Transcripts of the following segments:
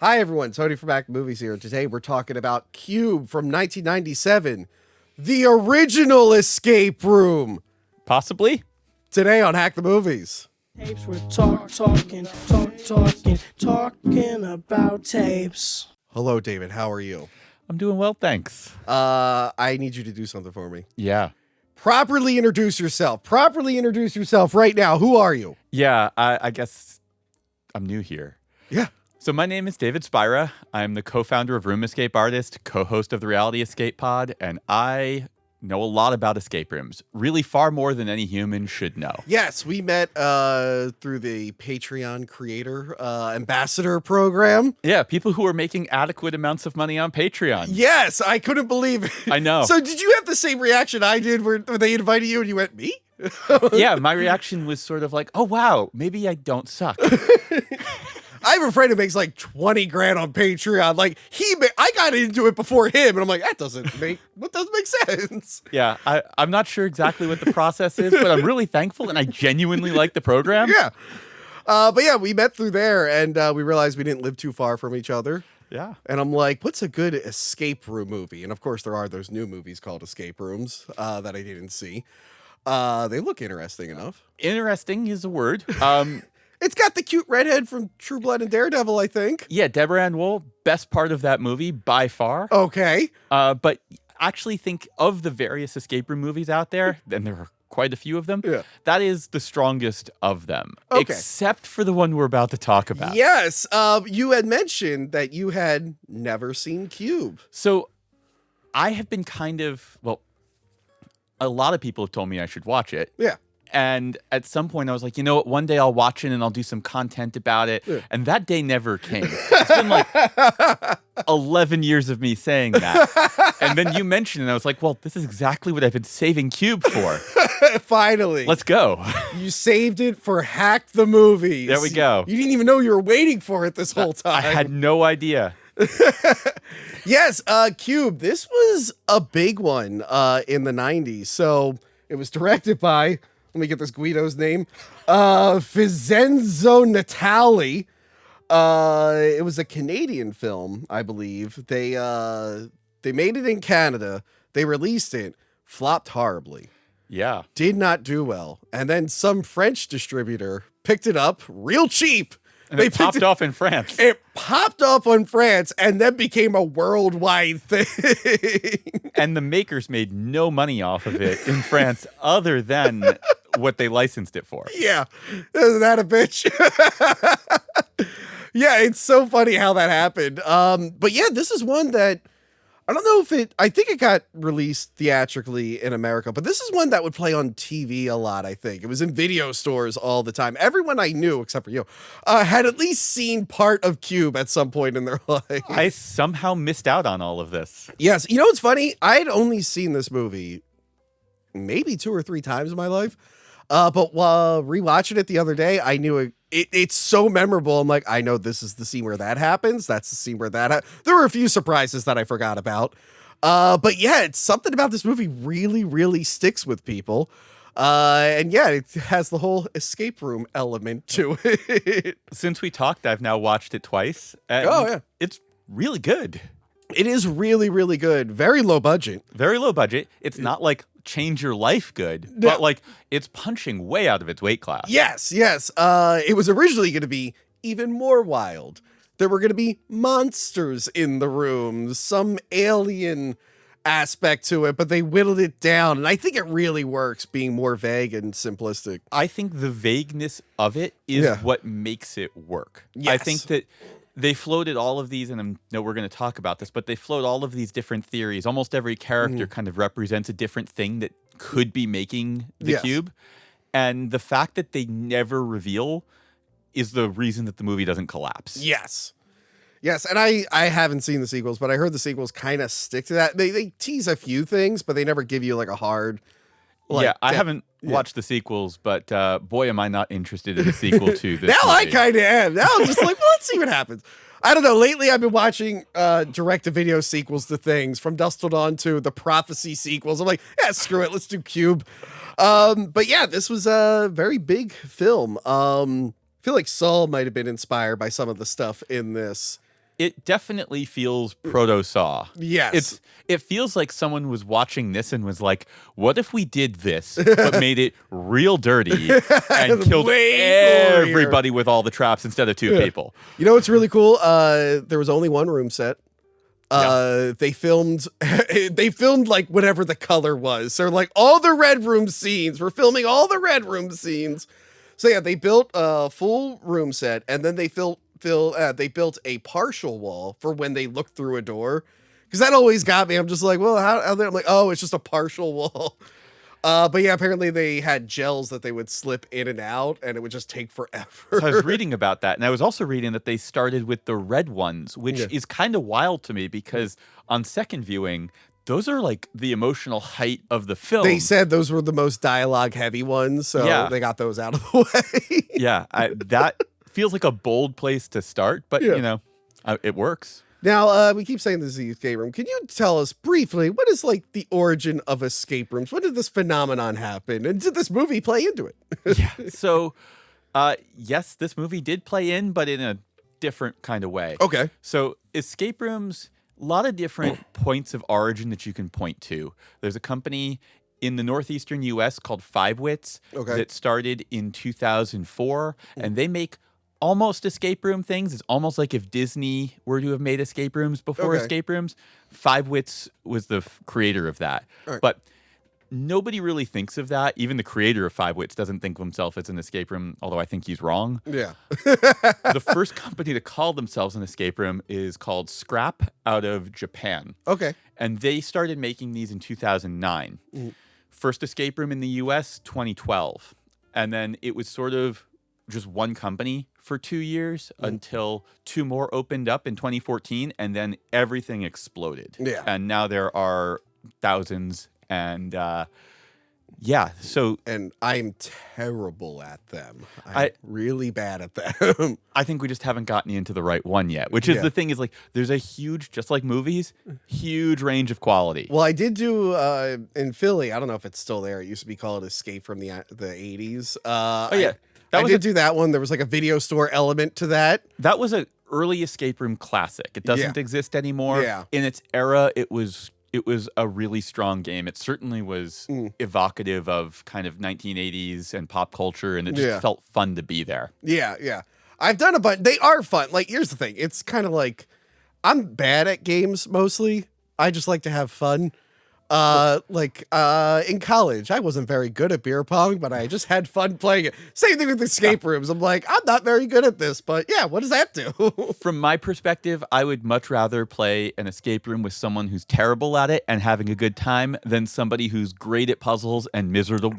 Hi everyone, Tony from Act Movies here. Today we're talking about Cube from 1997, the original escape room. Possibly. Today on Hack the Movies. Tapes, we're talking about tapes. Hello David, how are you? I'm doing well, thanks. I need you to do something for me. Yeah. Properly introduce yourself right now. Who are you? Yeah, I guess I'm new here. Yeah. So my name is David Spira. I'm the co-founder of Room Escape Artist, co-host of the Reality Escape Pod, and I know a lot about escape rooms. Really far more than any human should know. Yes, we met through the Patreon creator ambassador program. Yeah, people who are making adequate amounts of money on Patreon. Yes, I couldn't believe it. I know. So did you have the same reaction I did where they invited you and you went, me? Yeah, my reaction was sort of like, oh, wow, maybe I don't suck. I have a friend who makes like 20 grand on Patreon. Like I got into it before him, and I'm like, that doesn't make sense. Yeah, I'm not sure exactly what the process is, but I'm really thankful, and I genuinely like the program. Yeah. But yeah, we met through there, and we realized we didn't live too far from each other. Yeah. And I'm like, what's a good escape room movie? And of course, there are those new movies called escape rooms that I didn't see. They look interesting enough. Interesting is a word. It's got the cute redhead from True Blood and Daredevil, I think. Yeah, Deborah Ann Wool, best part of that movie by far. Okay. But actually think of the various escape room movies out there, and there are quite a few of them. Yeah. That is the strongest of them, Okay. except for the one we're about to talk about. Yes. You had mentioned that you had never seen Cube. So I have been a lot of people have told me I should watch it. Yeah. And at some point, I was like, you know what? One day I'll watch it and I'll do some content about it. Yeah. And that day never came. It's been like 11 years of me saying that. And then you mentioned it, and I was like, well, this is exactly what I've been saving Cube for. Finally. Let's go. You saved it for Hack the Movies. There we go. You didn't even know you were waiting for it this whole time. I had no idea. Yes, Cube. This was a big one in the 90s. So it was directed by... Let me get this Guido's name. Vincenzo Natali. It was a Canadian film, I believe. They made it in Canada. They released it. Flopped horribly. Yeah. Did not do well. And then some French distributor picked it up real cheap. And they popped off in France. It popped off in France and then became a worldwide thing. And the makers made no money off of it in France other than what they licensed it for. Yeah. Isn't that a bitch? Yeah, it's so funny how that happened. But yeah, this is one that I don't know I think it got released theatrically in America, but this is one that would play on TV a lot, I think. It was in video stores all the time. Everyone I knew, except for you, had at least seen part of Cube at some point in their life. I somehow missed out on all of this. Yes. You know what's funny? I'd only seen this movie maybe 2 or 3 times in my life. But while rewatching it the other day, I knew it's so memorable. I'm like, I know this is the scene where that happens. That's the scene where that There were a few surprises that I forgot about. But yeah, it's something about this movie really, really sticks with people. And yeah, it has the whole escape room element to it. Since we talked, I've now watched it twice. And Oh, yeah. It's really good. It is really, really good. Very low budget. Very low budget. It's not like change your life good, but like it's punching way out of its weight class. Yes. It was originally going to be even more wild. There were going to be monsters in the room, some alien aspect to it, but they whittled it down. And I think it really works being more vague and simplistic. I think the vagueness of it is what makes it work. Yes. I think that they floated all of these, and I know we're going to talk about this, but they float all of these different theories. Almost every character kind of represents a different thing that could be making the cube. And the fact that they never reveal is the reason that the movie doesn't collapse. Yes. And I haven't seen the sequels, but I heard the sequels kind of stick to that. They tease a few things, but they never give you like a hard... I haven't watched the sequels, but boy, am I not interested in a sequel to this Now movie. I kind of am. Now I'm just like, well, let's see what happens. I don't know. Lately, I've been watching direct-to-video sequels to things, from Dusk Till Dawn to the Prophecy sequels. I'm like, yeah, screw it. Let's do Cube. But yeah, this was a very big film. I feel like Saul might have been inspired by some of the stuff in this. It definitely feels proto-Saw. Yes. It feels like someone was watching this and was like, what if we did this, but made it real dirty and killed Way everybody with all the traps instead of two people? You know what's really cool? There was only one room set. They filmed like whatever the color was. So like all the red room scenes. We're filming all the red room scenes. So yeah, they built a full room set, and then they built a partial wall for when they look through a door. Because that always got me. I'm just like, well, how I'm like, oh, it's just a partial wall. But yeah, apparently they had gels that they would slip in and out, and it would just take forever. So I was reading about that, and I was also reading that they started with the red ones, which is kind of wild to me because on second viewing, those are like the emotional height of the film. They said those were the most dialogue heavy ones, so they got those out of the way. Yeah, that feels like a bold place to start, but you know, it works. Now, we keep saying this is the escape room. Can you tell us briefly, what is like the origin of escape rooms? When did this phenomenon happen? And did this movie play into it? Yeah. So, yes, this movie did play in, but in a different kind of way. Okay. So escape rooms, a lot of different points of origin that you can point to. There's a company in the northeastern U.S. called Five Wits that started in 2004, and they make almost escape room things. It's almost like if Disney were to have made escape rooms before escape rooms. Five Wits was the creator of that. Right. But nobody really thinks of that. Even the creator of Five Wits doesn't think of himself as an escape room, although I think he's wrong. Yeah. The first company to call themselves an escape room is called Scrap out of Japan. Okay. And they started making these in 2009. First escape room in the US, 2012. And then it was sort of just one company for 2 years until two more opened up in 2014, and then everything exploded. Yeah. And now there are thousands, and so... And I'm terrible at them. I'm really bad at them. I think we just haven't gotten into the right one yet, which is the thing is like, there's a huge, just like movies, huge range of quality. Well, I did do, in Philly, I don't know if it's still there. It used to be called Escape from the 80s. I did do that one. There was like a video store element to that. That was an early escape room classic. It doesn't exist anymore. Yeah. In its era, it was a really strong game. It certainly was evocative of kind of 1980s and pop culture, and it just felt fun to be there. Yeah, yeah. I've done a bunch. They are fun. Like, here's the thing. It's kind of like, I'm bad at games mostly. I just like to have fun. In college, I wasn't very good at beer pong, but I just had fun playing it. Same thing with escape rooms. I'm like, I'm not very good at this, but yeah, what does that do? From my perspective, I would much rather play an escape room with someone who's terrible at it and having a good time than somebody who's great at puzzles and miserable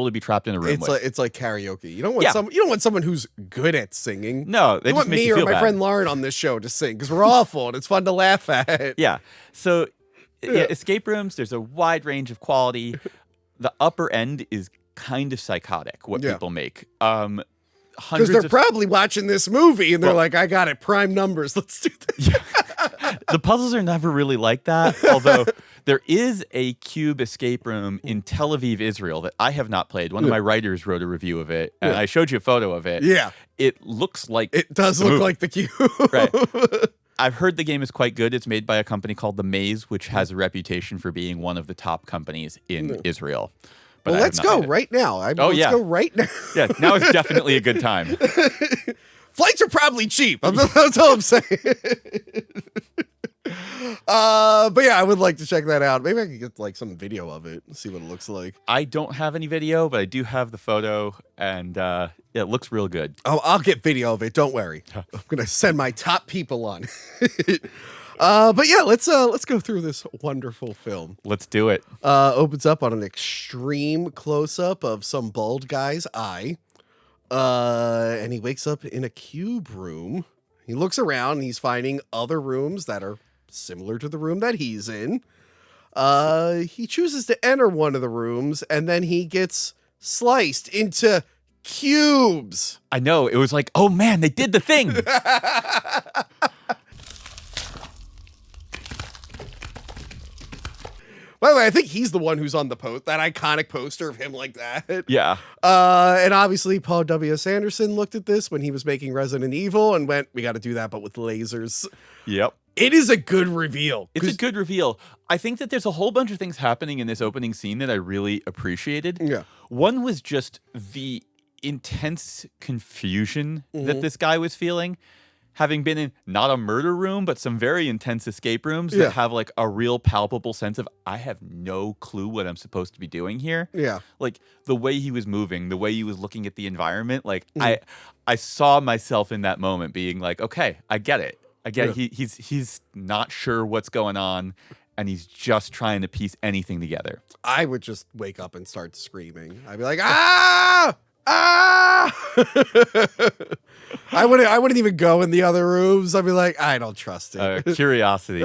to be trapped in a room with. It's like karaoke. You don't want someone who's good at singing. No, they you just want make me you or feel my bad. friend Lauren on this show to sing because we're awful and it's fun to laugh at. Yeah. So escape rooms, there's a wide range of quality. The upper end is kind of psychotic, what people make. Because they're probably watching this movie and they're like, I got it, prime numbers, let's do this. The puzzles are never really like that, although there is a cube escape room in Tel Aviv, Israel that I have not played. One of my writers wrote a review of it, and I showed you a photo of it. Yeah. It looks like... It does look like the cube. Right. I've heard the game is quite good. It's made by a company called The Maze, which has a reputation for being one of the top companies in Israel. But well, let's go right now. Let's go right now. Yeah, now is definitely a good time. Flights are probably cheap. That's all I'm saying. But yeah, I would like to check that out. Maybe I could get like some video of it and see what it looks like. I don't have any video, but I do have the photo, and it looks real good. Oh, I'll get video of it. Don't worry. I'm gonna send my top people on. But yeah, let's go through this wonderful film. Let's do it. Opens up on an extreme close up of some bald guy's eye. And he wakes up in a cube room. He looks around and he's finding other rooms that are similar to the room that he's in. He chooses to enter one of the rooms and then he gets sliced into cubes. I know. It was like, oh man, they did the thing. By the way, I think he's the one who's on the that iconic poster of him like that. Yeah. And obviously Paul W.S. Anderson looked at this when he was making Resident Evil and went, we got to do that, but with lasers. Yep. It is a good reveal. It's a good reveal. I think that there's a whole bunch of things happening in this opening scene that I really appreciated. Yeah. One was just the intense confusion that this guy was feeling, having been in not a murder room, but some very intense escape rooms that have like a real palpable sense of, I have no clue what I'm supposed to be doing here. Yeah. Like the way he was moving, the way he was looking at the environment. Like I saw myself in that moment being like, okay, I get it. Again, he's not sure what's going on, and he's just trying to piece anything together. I would just wake up and start screaming. I'd be like, ah! Ah! I wouldn't even go in the other rooms. I'd be like, I don't trust it. Curiosity.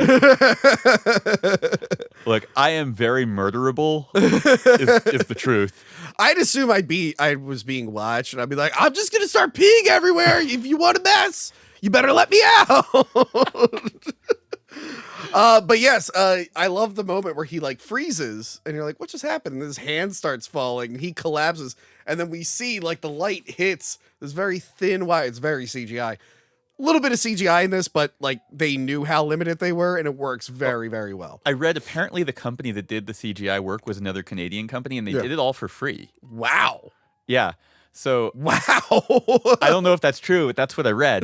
Look, I am very murderable, is the truth. I'd assume I was being watched, and I'd be like, I'm just gonna start peeing everywhere. If you want a mess, you better let me out. But yes, I love the moment where he like freezes and you're like, what just happened? And his hand starts falling. He collapses. And then we see like the light hits this very thin wire. It's very CGI. A little bit of CGI in this, but like they knew how limited they were and it works very, very well. I read apparently the company that did the CGI work was another Canadian company and they did it all for free. Wow. Yeah. So wow. I don't know if that's true, but that's what I read.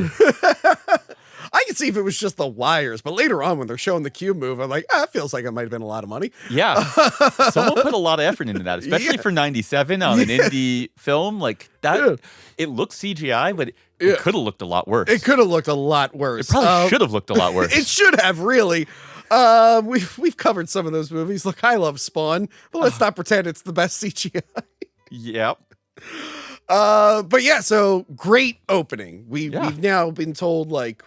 I can see if it was just the wires, but later on when they're showing the cube move, I'm like, it feels like it might have been a lot of money. Yeah. Someone put a lot of effort into that, especially for 97 on an indie film. Like that, it looks CGI, but it could have looked a lot worse. It could have looked a lot worse. It probably should have looked a lot worse. It should have, really. We've covered some of those movies. Look, I love Spawn, but let's not pretend it's the best CGI. Yep. But yeah, so great opening. We've now been told like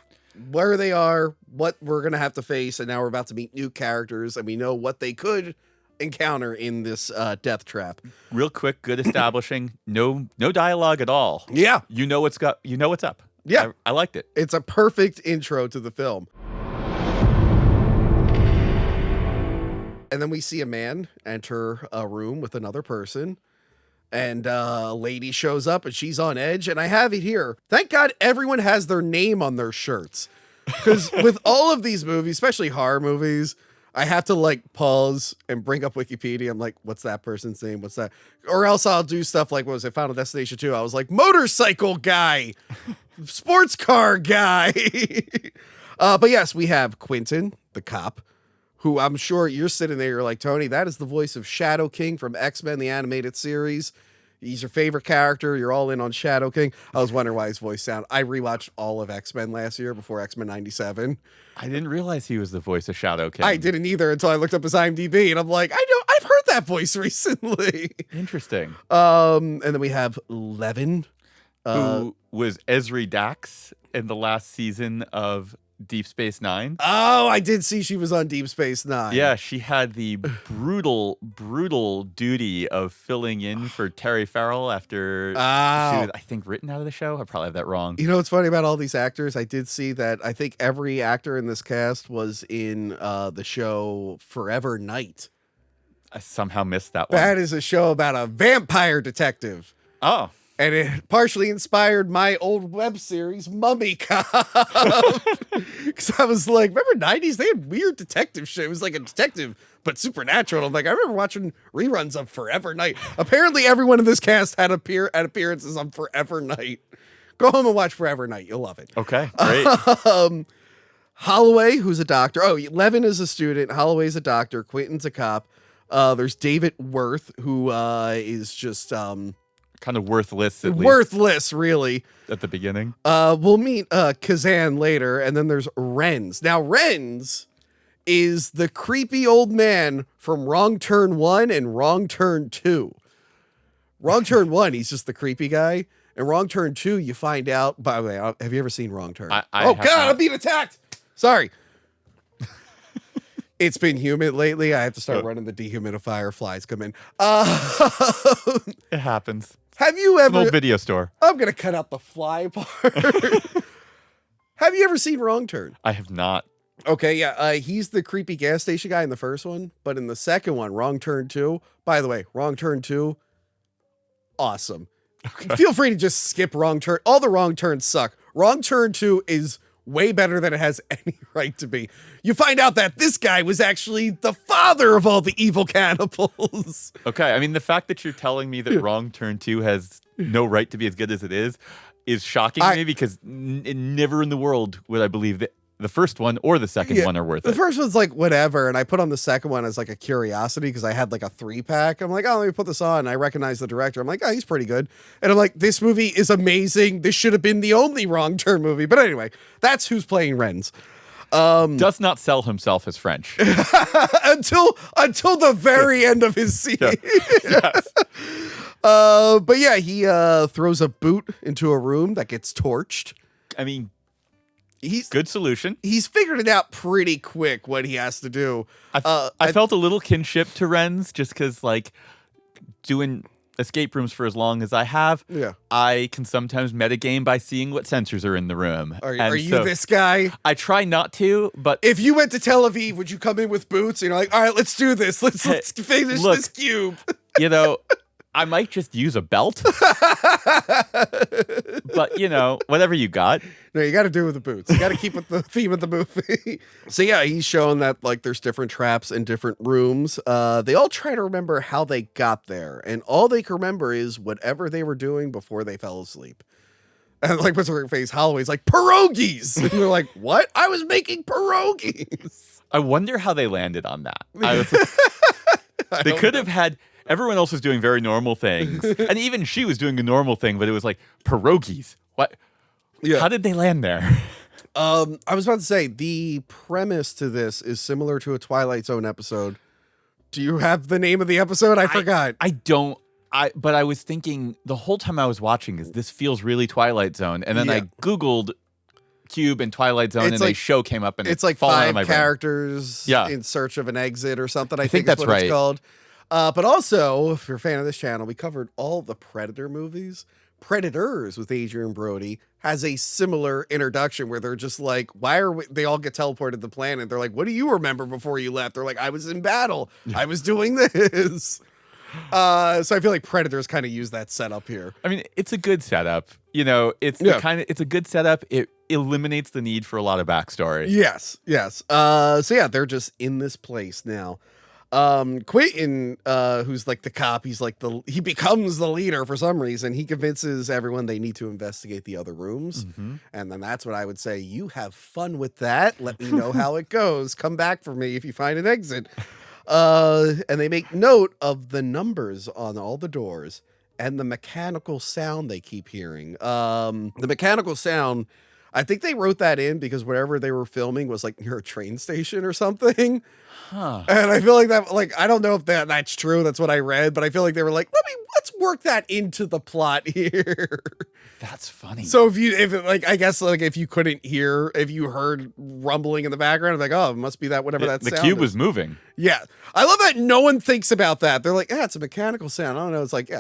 where they are, what we're gonna have to face, and now we're about to meet new characters, and we know what they could encounter in this death trap. Real quick, good establishing. No dialogue at all. Yeah, you know what's up. Yeah, I liked it. It's a perfect intro to the film. And then we see a man enter a room with another person. And a lady shows up and she's on edge. And I have it here. Thank God everyone has their name on their shirts. Because with all of these movies, especially horror movies, I have to like pause and bring up Wikipedia. I'm like, what's that person's name? What's that? Or else I'll do stuff like, what was it? Final Destination 2. I was like, motorcycle guy, sports car guy. But yes, we have Quentin, the cop, who I'm sure you're sitting there, you're like, Tony, that is the voice of Shadow King from X-Men, the animated series. He's your favorite character. You're all in on Shadow King. I was wondering why his voice sounded. I rewatched all of X-Men last year before X-Men 97. I didn't realize he was the voice of Shadow King. I didn't either until I looked up his IMDb, and I'm like, I've heard that voice recently. Interesting. And then we have Levin. Who was Esri Dax in the last season of Deep Space Nine. Oh, I did see she was on Deep Space Nine. Yeah, she had the brutal duty of filling in for Terry Farrell after she was, I think, written out of the show. I probably have that wrong. You know what's funny about all these actors? I did see that I think every actor in this cast was in the show Forever Night. I somehow missed that one. That is a show about a vampire detective. Oh. And it partially inspired my old web series, Mummy Cop. Because I was like, remember 90s? They had weird detective shit. It was like a detective, but supernatural. I'm like, I remember watching reruns of Forever Night. Apparently, everyone in this cast had appearances on Forever Night. Go home and watch Forever Night. You'll love it. Okay, great. Holloway, who's a doctor. Oh, Levin is a student. Holloway's a doctor. Quentin's a cop. There's David Worth, who is just... kind of worthless, at least. Worthless, really. At the beginning. We'll meet Kazan later, and then there's Renz. Now, Renz is the creepy old man from Wrong Turn 1 and Wrong Turn 2. Wrong Turn 1, he's just the creepy guy. And Wrong Turn 2, you find out... By the way, have you ever seen Wrong Turn? Oh, God, I'm being attacked! Sorry. It's been humid lately. I have to start running the dehumidifier. Flies come in. It happens. Have you ever... It's an old video store. I'm going to cut out the fly part. Have you ever seen Wrong Turn? I have not. Okay, yeah. He's the creepy gas station guy in the first one, but in the second one, Wrong Turn 2. By the way, Wrong Turn 2, awesome. Okay. Feel free to just skip Wrong Turn. All the Wrong Turns suck. Wrong Turn 2 is way better than it has any right to be. You find out that this guy was actually the father of all the evil cannibals. Okay, I mean, the fact that you're telling me that Wrong Turn 2 has no right to be as good as it is shocking to me, because never in the world would I believe that the first one or the second one are worth The it. first one's like whatever, and I put on the second one as like a curiosity because I had like a 3-pack. I'm like, oh, let me put this on. And I recognize the director. I'm like, oh, he's pretty good. And I'm like, this movie is amazing. This should have been the only Wrong Turn movie. But anyway, that's who's playing Renz. Does not sell himself as French. until the very end of his scene. Yeah. Yes. But yeah, he throws a boot into a room that gets torched. I mean, He's good solution. He's figured it out pretty quick what he has to do. I felt a little kinship to Renz just because, like, doing escape rooms for as long as I have, I can sometimes metagame by seeing what sensors are in the room. Are you this guy? I try not to, but if you went to Tel Aviv, would you come in with boots? And you're like, all right, let's do this. Let's finish this cube. You know, I might just use a belt. But, you know, whatever you got. No, you got to do it with the boots. You got to keep with the theme of the movie. So yeah, he's showing that like there's different traps in different rooms. They all try to remember how they got there, and all they can remember is whatever they were doing before they fell asleep. And like, what's her face? Holloway's like, pierogies. And they're like, what? I was making pierogies. I wonder how they landed on that. They could have had. Everyone else was doing very normal things. And even she was doing a normal thing, but it was like, pierogies. What? Yeah. How did they land there? I was about to say, the premise to this is similar to a Twilight Zone episode. Do you have the name of the episode? I forgot. I don't. But I was thinking the whole time I was watching is this feels really Twilight Zone. And then I Googled Cube and Twilight Zone, and a show came up, and it's like 5 characters in search of an exit or something. I think that's what it's called. But also, if you're a fan of this channel, we covered all the Predator movies. Predators with Adrian Brody has a similar introduction where they're just like, why are they all get teleported to the planet? They're like, what do you remember before you left? They're like, I was in battle. I was doing this. So I feel like Predators kind of use that setup here. I mean, it's a good setup. You know, it's it's a good setup. It eliminates the need for a lot of backstory. Yes. So yeah, they're just in this place now. Quentin, who's like the cop, he becomes the leader for some reason. He convinces everyone they need to investigate the other rooms. Mm-hmm. And then that's what I would say. You have fun with that. Let me know how it goes. Come back for me if you find an exit. And they make note of the numbers on all the doors and the mechanical sound they keep hearing. The mechanical sound, I think they wrote that in because wherever they were filming was like near a train station or something. Huh. And I feel like that, like, I don't know if that's true. That's what I read, but I feel like they were like, let's work that into the plot here. That's funny. So if you couldn't hear, if you heard rumbling in the background, like, oh, it must be that, whatever that sound The cube is. was moving. Yeah. I love that no one thinks about that. They're like, it's a mechanical sound. I don't know. It's like,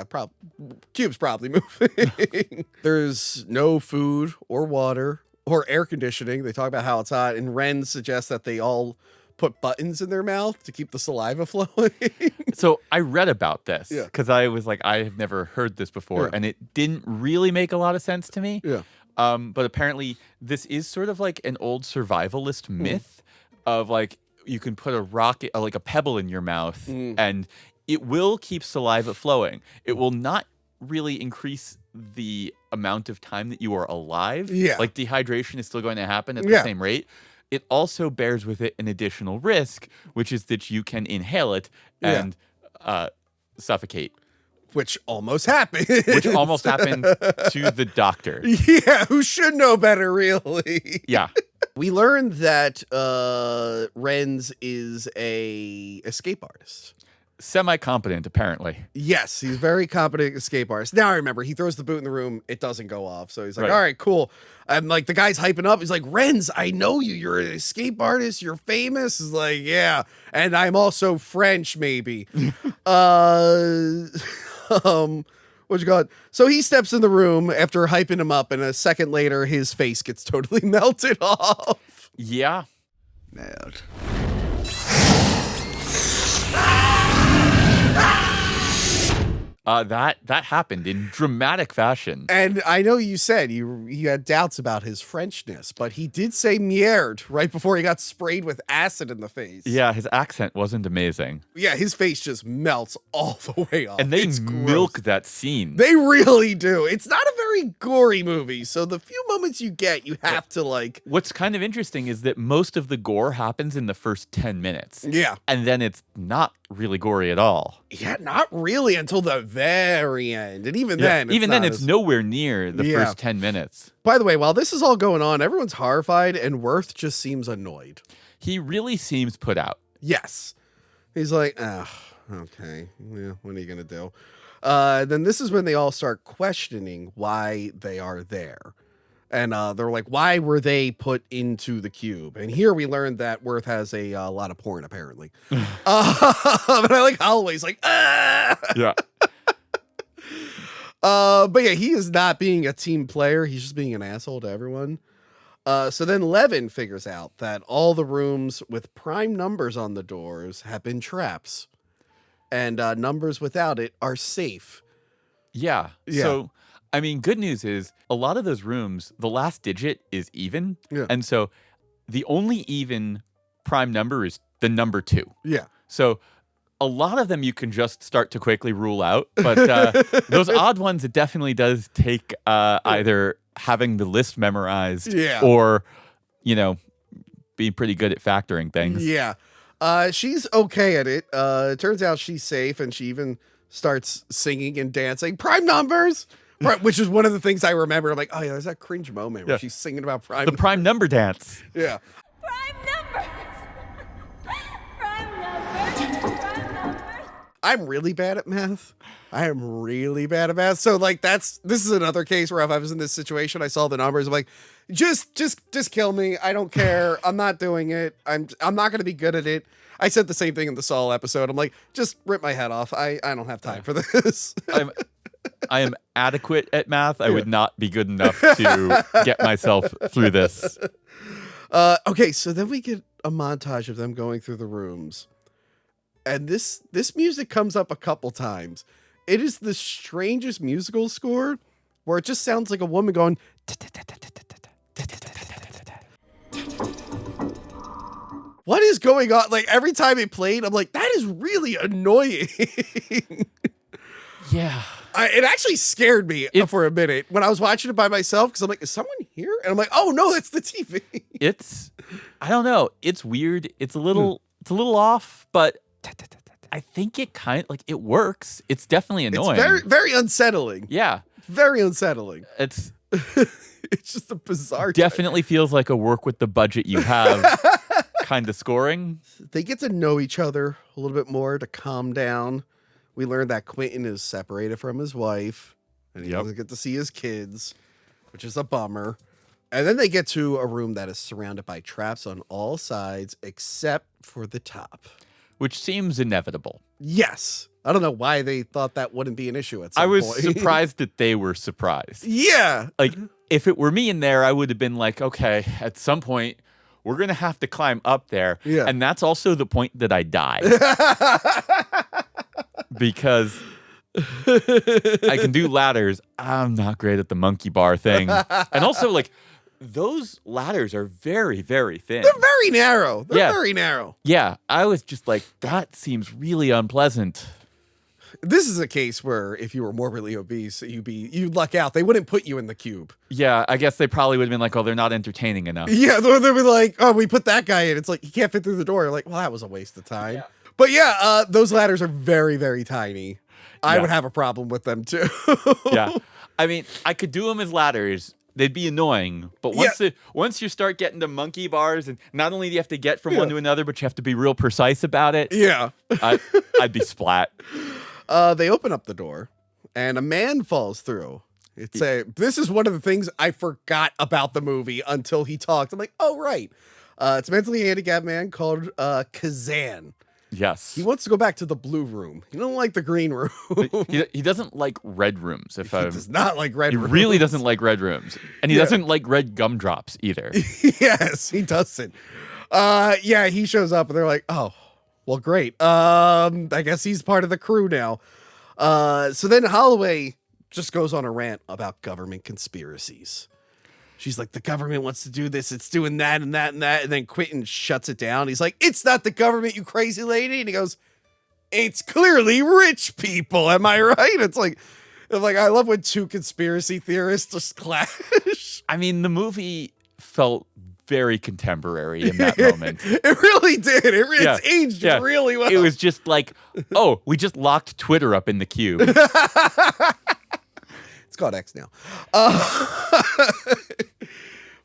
cube's probably moving. There's no food or water or air conditioning. They talk about how it's hot, and Ren suggests that they all put buttons in their mouth to keep the saliva flowing. So I read about this because I was like, I have never heard this before, and it didn't really make a lot of sense to me. Yeah. But apparently this is sort of like an old survivalist myth of like, you can put a rocket, like a pebble in your mouth, and it will keep saliva flowing. It will not really increase the amount of time that you are alive. Yeah. Like dehydration is still going to happen at the same rate. It also bears with it an additional risk, which is that you can inhale it and suffocate. Which almost happened. Which almost happened to the doctor. Yeah, who should know better, really. Yeah. We learned that Renz is a escape artist. Semi-competent, apparently. Yes, he's a very competent escape artist. Now I remember, he throws the boot in the room, it doesn't go off. So he's like, all right, cool. And like the guy's hyping up. He's like, Renz, I know you. You're an escape artist. You're famous. He's like, yeah. And I'm also French, maybe. What you got? So he steps in the room after hyping him up, and a second later, his face gets totally melted off. Yeah. Mad. That happened in dramatic fashion. And I know you said you had doubts about his Frenchness, but he did say merde right before he got sprayed with acid in the face. Yeah, his accent wasn't amazing. Yeah, his face just melts all the way off. And they It's milk gross. that scene. They really do. It's not a very gory movie, so the few moments you get, you have to like. What's kind of interesting is that most of the gore happens in the first 10 minutes. Yeah. And then it's not really gory at all. Yeah, not really until the very end. And even then, It's nowhere near the Yeah. first 10 minutes. By the way, while this is all going on, everyone's horrified and Worth just seems annoyed. He really seems put out. Yes. He's like, okay. Yeah, what are you going to do? Then this is when they all start questioning why they are there. And they're like, why were they put into the cube? And here we learned that Worth has a lot of porn, apparently. But I like Holloway's like, ah! Yeah. But yeah, he is not being a team player. He's just being an asshole to everyone. So then Levin figures out that all the rooms with prime numbers on the doors have been traps. And numbers without it are safe. Yeah. Yeah. So, I mean, good news is a lot of those rooms, the last digit is even. Yeah. And so the only even prime number is the number 2. Yeah. So a lot of them you can just start to quickly rule out. But those odd ones, it definitely does take either having the list memorized Yeah. or, being pretty good at factoring things. Yeah. She's okay at it. It turns out she's safe, and she even starts singing and dancing. Prime numbers! Which is one of the things I remember. I'm like, oh yeah, there's that cringe moment where Yeah. she's singing about prime. The prime number dance. Yeah. Prime numbers! Prime numbers! Prime numbers! I'm really bad at math. I am really bad at math. So like this is another case where if I was in this situation, I saw the numbers, I'm like, just kill me. I don't care. I'm not doing it. I'm not gonna be good at it. I said the same thing in the Saul episode. I'm like, just rip my head off. I don't have time for this. I am adequate at math. I would not be good enough to get myself through this. Okay, so then we get a montage of them going through the rooms. And this music comes up a couple times. It is the strangest musical score where it just sounds like a woman going. What is going on? Like every time it played, I'm like, that is really annoying. Yeah. It actually scared me for a minute when I was watching it by myself because I'm like, is someone here? And I'm like, oh no, that's the TV. I don't know. It's weird. It's a little off, but I think it it works. It's definitely annoying. It's very, very unsettling. Yeah. Very unsettling. It's It's just a bizarre. definitely feels like a work with the budget you have kind of scoring. They get to know each other a little bit more to calm down. We learned that Quentin is separated from his wife and he doesn't get to see his kids, which is a bummer. And then they get to a room that is surrounded by traps on all sides except for the top. Which seems inevitable. Yes. I don't know why they thought that wouldn't be an issue at some point. I was surprised that they were surprised. Yeah. Like, if it were me in there, I would have been like, okay, at some point, we're going to have to climb up there. Yeah. And that's also the point that I die. Because I can do ladders. I'm not great at the monkey bar thing. And also, like, those ladders are very, very thin. They're very narrow. They're Yeah. very narrow. Yeah, I was just like, that seems really unpleasant. This is a case where if you were morbidly obese, you'd luck out. They wouldn't put you in the cube. Yeah, I guess they probably would have been like, oh, they're not entertaining enough. Yeah, they'd be like, oh, we put that guy in. It's like, he can't fit through the door. You're like, well, that was a waste of time. Yeah. But yeah, those ladders are very, very tiny. I Yeah. would have a problem with them too. Yeah. I mean, I could do them as ladders. They'd be annoying. But once you start getting to monkey bars, and not only do you have to get from one to another, but you have to be real precise about it, Yeah. I'd be splat. They open up the door, and a man falls through. This is one of the things I forgot about the movie until he talked. I'm like, oh, right. It's a mentally handicapped man called Kazan. Yes. He wants to go back to the blue room. He don't like the green room. He doesn't like red rooms. He does not like red He rooms. really doesn't like red rooms. And he Yeah. doesn't like red gumdrops either. Yes, he doesn't. Yeah, he shows up and they're like, oh, well, great. I guess he's part of the crew now. So then Holloway just goes on a rant about government conspiracies. She's like, the government wants to do this. It's doing that and that and that. And then Quentin shuts it down. He's like, it's not the government, you crazy lady. And he goes, it's clearly rich people. Am I right? It's like, I love when two conspiracy theorists just clash. I mean, the movie felt very contemporary in that moment. It really did. It's aged really well. It was just like, oh, we just locked Twitter up in the cube. It's called X now.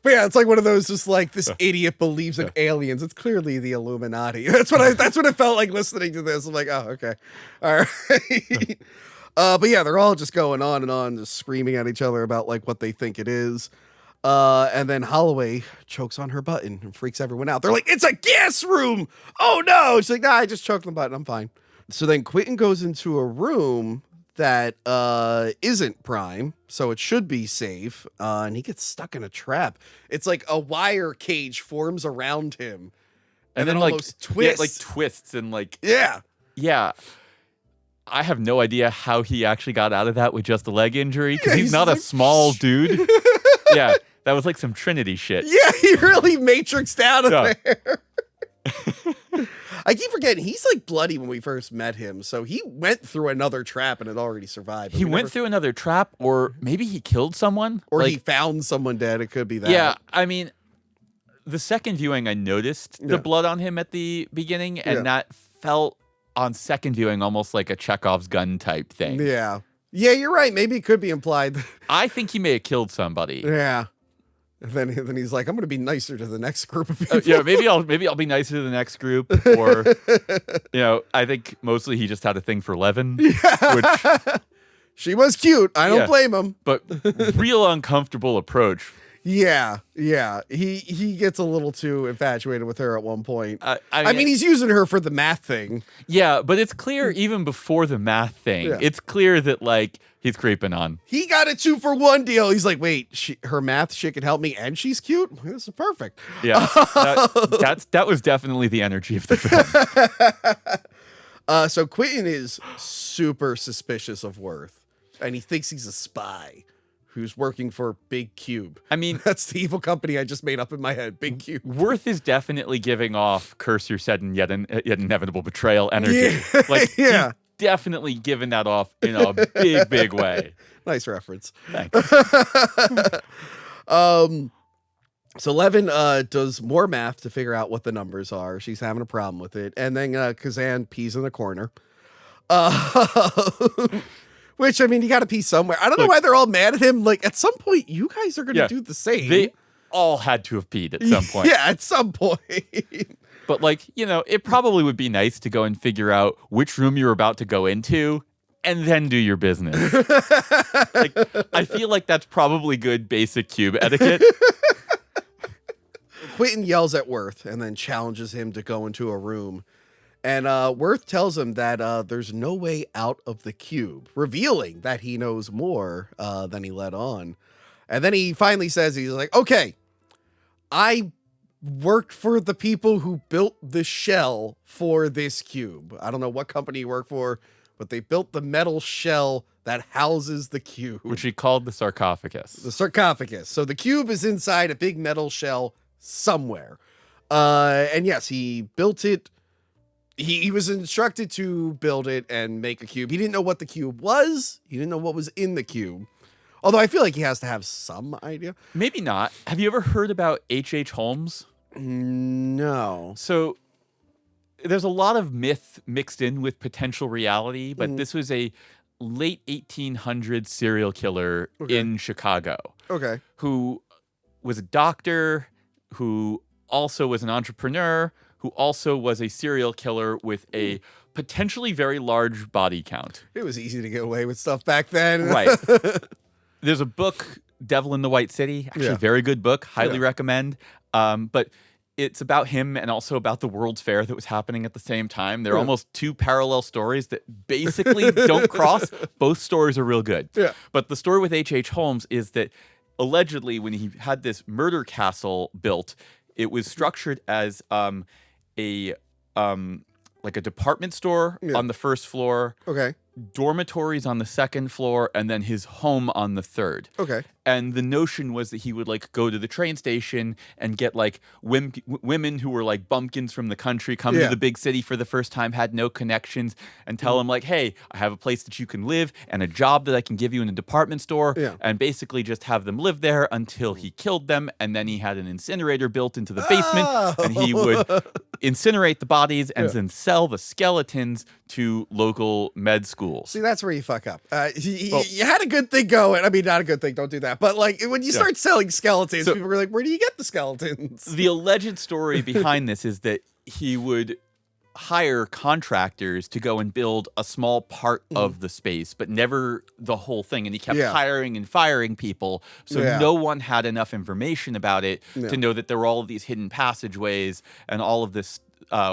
But yeah, it's like one of those just like this idiot believes in aliens. It's clearly the Illuminati. That's what it felt like listening to this. I'm like, oh, okay. All right. But yeah, they're all just going on and on, just screaming at each other about like what they think it is. And then Holloway chokes on her button and freaks everyone out. They're like, it's a gas room. Oh no. She's like, nah, I just choked the button. I'm fine. So then Quentin goes into a room that isn't Prime, so it should be safe. And he gets stuck in a trap. It's like a wire cage forms around him. And then like almost twists. Yeah, like twists and like Yeah. Yeah. I have no idea how he actually got out of that with just a leg injury, because he's not a small dude. Yeah, that was like some Trinity shit. Yeah, he really matrixed out of there. I keep forgetting he's like bloody when we first met him, so he went through another trap and had already survived. He went through another trap, or maybe he killed someone, or like, he found someone dead. It could be that. Yeah, I mean, the second viewing, I noticed the blood on him at the beginning, and that felt on second viewing almost like a Chekhov's gun type thing. Yeah, you're right. Maybe it could be implied. I think he may have killed somebody. Yeah. And then he's like, I'm going to be nicer to the next group of people. Yeah, maybe I'll be nicer to the next group. Or, I think mostly he just had a thing for Levin. Yeah. Which, she was cute. I don't blame him. But real uncomfortable approach. Yeah. He gets a little too infatuated with her at one point. I mean, he's using her for the math thing. Yeah, but it's clear even before the math thing, it's clear that like he's creeping on. He got a 2-for-1 deal. He's like, wait, her math shit can help me and she's cute? This is perfect. Yeah, that was definitely the energy of the film. So Quentin is super suspicious of Worth, and he thinks he's a spy who's working for Big Cube. I mean, that's the evil company I just made up in my head, Big Cube. Worth is definitely giving off curse your said and yet inevitable betrayal energy. Yeah. Like, he's definitely giving that off in a big way. Nice reference. Thanks. So Levin does more math to figure out what the numbers are. She's having a problem with it. And then Kazan pees in the corner. Which, I mean, you got to pee somewhere. I don't know why they're all mad at him. Like, at some point, you guys are going to do the same. They all had to have peed at some point. Yeah, at some point. But, like, it probably would be nice to go and figure out which room you're about to go into and then do your business. Like, I feel like that's probably good basic cube etiquette. Quentin yells at Worth and then challenges him to go into a room. And Worth tells him that there's no way out of the cube, revealing that he knows more than he let on. And then he finally says, he's like, okay, I worked for the people who built the shell for this cube. I don't know what company he worked for, but they built the metal shell that houses the cube. Which he called the sarcophagus. The sarcophagus. So the cube is inside a big metal shell somewhere. And yes, he built it. He was instructed to build it and make a cube. He didn't know what the cube was. He didn't know what was in the cube. Although I feel like he has to have some idea. Maybe not. Have you ever heard about H.H. Holmes? No. So there's a lot of myth mixed in with potential reality, but this was a late 1800s serial killer in Chicago. Okay. Who was a doctor, who also was an entrepreneur, who also was a serial killer with a potentially very large body count. It was easy to get away with stuff back then. Right. There's a book, Devil in the White City. Actually, a very good book. Highly recommend. But it's about him and also about the World's Fair that was happening at the same time. They're almost two parallel stories that basically don't cross. Both stories are real good. Yeah. But the story with H.H. Holmes is that allegedly when he had this murder castle built, It was structured as a like a department store on the first floor, Okay. dormitories on the second floor, and then his home on the third. Okay. And the notion was that he would like go to the train station and get like women who were like bumpkins from the country come to the big city for the first time, had no connections, and tell them like, hey, I have a place that you can live and a job that I can give you in a department store, and basically just have them live there until he killed them. And then he had an incinerator built into the basement, and he would incinerate the bodies and then sell the skeletons to local med schools. See, that's where you fuck up. You had a good thing going. I mean, not a good thing. Don't do that. But like when you start selling skeletons, people were like, "Where do you get the skeletons?" The alleged story behind this is that he would hire contractors to go and build a small part of the space, but never the whole thing. And he kept hiring and firing people. So no one had enough information about it to know that there were all of these hidden passageways and all of this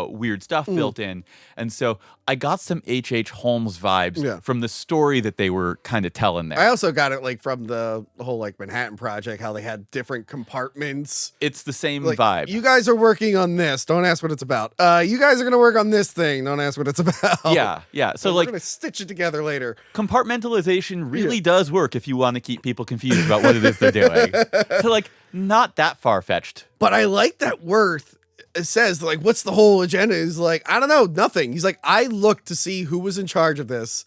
weird stuff built in. And so I got some H.H. Holmes vibes from the story that they were kind of telling there. I also got it like from the whole like Manhattan Project, how they had different compartments. It's the same like, vibe. You guys are working on this. Don't ask what it's about. You guys are going to work on this thing. Don't ask what it's about. Yeah. So we're like going to stitch it together later. Compartmentalization really does work if you want to keep people confused about what it is they're doing. So like not that far-fetched. But I like that Worth says like, what's the whole agenda? Is like, I don't know, nothing. He's like, I looked to see who was in charge of this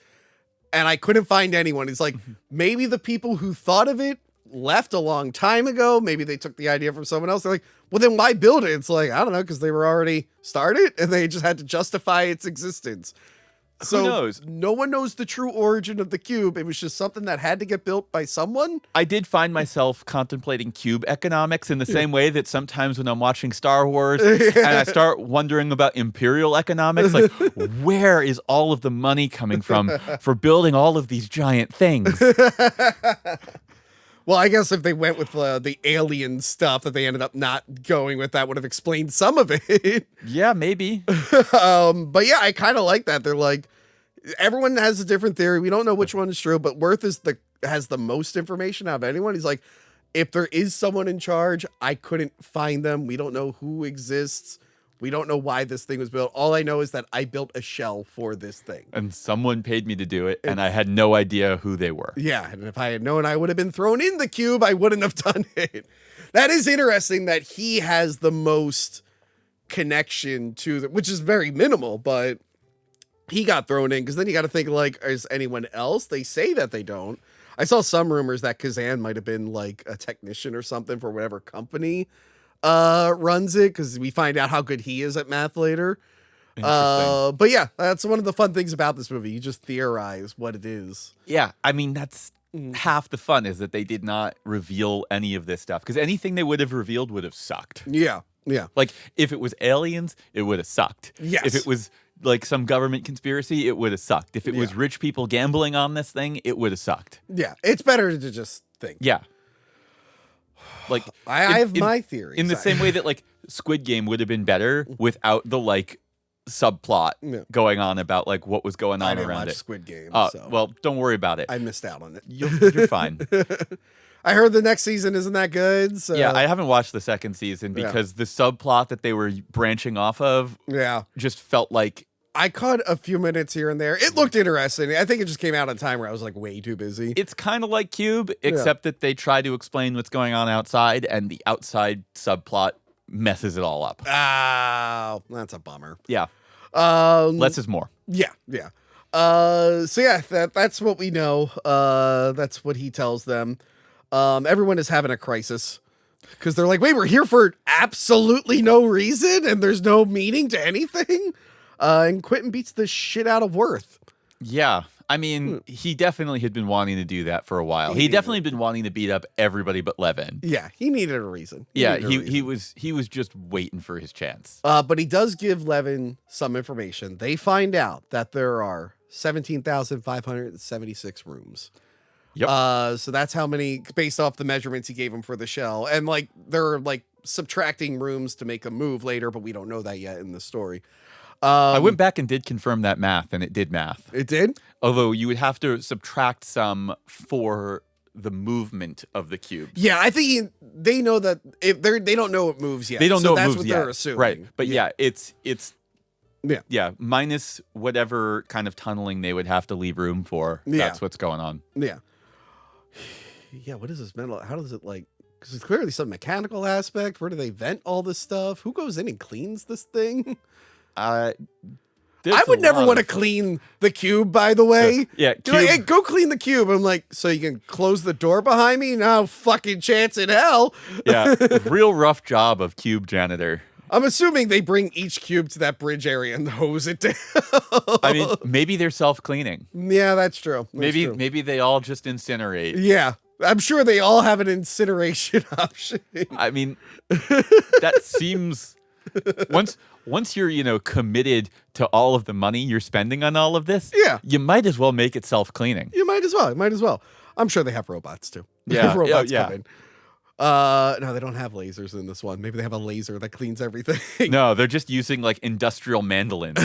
and I couldn't find anyone. It's like, maybe the people who thought of it left a long time ago. Maybe they took the idea from someone else. They're like, well, then why build it? It's like, I don't know, because they were already started and they just had to justify its existence. So who knows? No one knows the true origin of the cube. It was just something that had to get built by someone. I did find myself contemplating cube economics in the same way that sometimes when I'm watching Star Wars and I start wondering about imperial economics, like where is all of the money coming from for building all of these giant things? Well, I guess if they went with the alien stuff that they ended up not going with, that would have explained some of it. Yeah, maybe. But yeah, I kind of like that. They're like, everyone has a different theory. We don't know which one is true, but Worth has the most information out of anyone. He's like, if there is someone in charge, I couldn't find them. We don't know who exists. We don't know why this thing was built. All I know is that I built a shell for this thing. And someone paid me to do it, and I had no idea who they were. Yeah, and if I had known I would have been thrown in the cube, I wouldn't have done it. That is interesting that he has the most connection to which is very minimal, but he got thrown in, because then you got to think, like, is anyone else? They say that they don't. I saw some rumors that Kazan might have been like a technician or something for whatever company runs it, because we find out how good he is at math later. But yeah, that's one of the fun things about this movie. You just theorize what it is. Yeah, I mean, that's half the fun, is that they did not reveal any of this stuff, because anything they would have revealed would have sucked. Yeah. Like, if it was aliens, it would have sucked. Yes. If it was like some government conspiracy, it would have sucked. If it was rich people gambling on this thing, it would have sucked. Yeah, it's better to just think. Yeah. Like, I have my theory. In the same way that like Squid Game would have been better without the like subplot going on about like what was going on I didn't around watch it. Squid Game. So Well, don't worry about it. I missed out on it. You're fine. I heard the next season isn't that good. So Yeah, I haven't watched the second season because the subplot that they were branching off of just felt like I caught a few minutes here and there. It looked interesting. I think it just came out at a time where I was like way too busy. it's kind of like Cube, except that they try to explain what's going on outside, and the outside subplot messes it all up. Oh, that's a bummer. Yeah. Less is more. Yeah. So yeah, that's what we know. That's what he tells them. Everyone is having a crisis because they're like, wait, we're here for absolutely no reason and there's no meaning to anything. And Quentin beats the shit out of Worth. Yeah. I mean, he definitely had been wanting to do that for a while. He definitely been wanting to beat up everybody but Levin. Yeah, he needed a reason. He was just waiting for his chance. But he does give Levin some information. They find out that there are 17,576 rooms. Yep. So that's how many, based off the measurements he gave him for the shell. And like they're like subtracting rooms to make a move later, but we don't know that yet in the story. I went back and did confirm that math, and it did math. It did? Although you would have to subtract some for the movement of the cube. Yeah, I think they know that if they don't know it moves yet. They don't so know it that's moves what yet. they're assuming. Right. But yeah, it's Yeah. minus whatever kind of tunneling they would have to leave room for. Yeah. That's what's going on. Yeah. Yeah, what is this mental? How does it like? Because it's clearly some mechanical aspect. Where do they vent all this stuff? Who goes in and cleans this thing? There's I would a never lot want to of- clean the cube, by the way. Yeah, You're like, cube- hey, go clean the cube. I'm like, so you can close the door behind me? No fucking chance in hell. Yeah, real rough job of cube janitor. I'm assuming they bring each cube to that bridge area and hose it down. I mean, maybe they're self-cleaning. Yeah, that's true. That's true. Maybe they all just incinerate. Yeah, I'm sure they all have an incineration option. I mean, that seems once you're committed to all of the money you're spending on all of this. Yeah. You might as well make it self-cleaning. You might as well. You might as well. I'm sure they have robots too. They Yeah, have robots yeah. come in. No, they don't have lasers in this one. Maybe they have a laser that cleans everything. No, they're just using like industrial mandolins.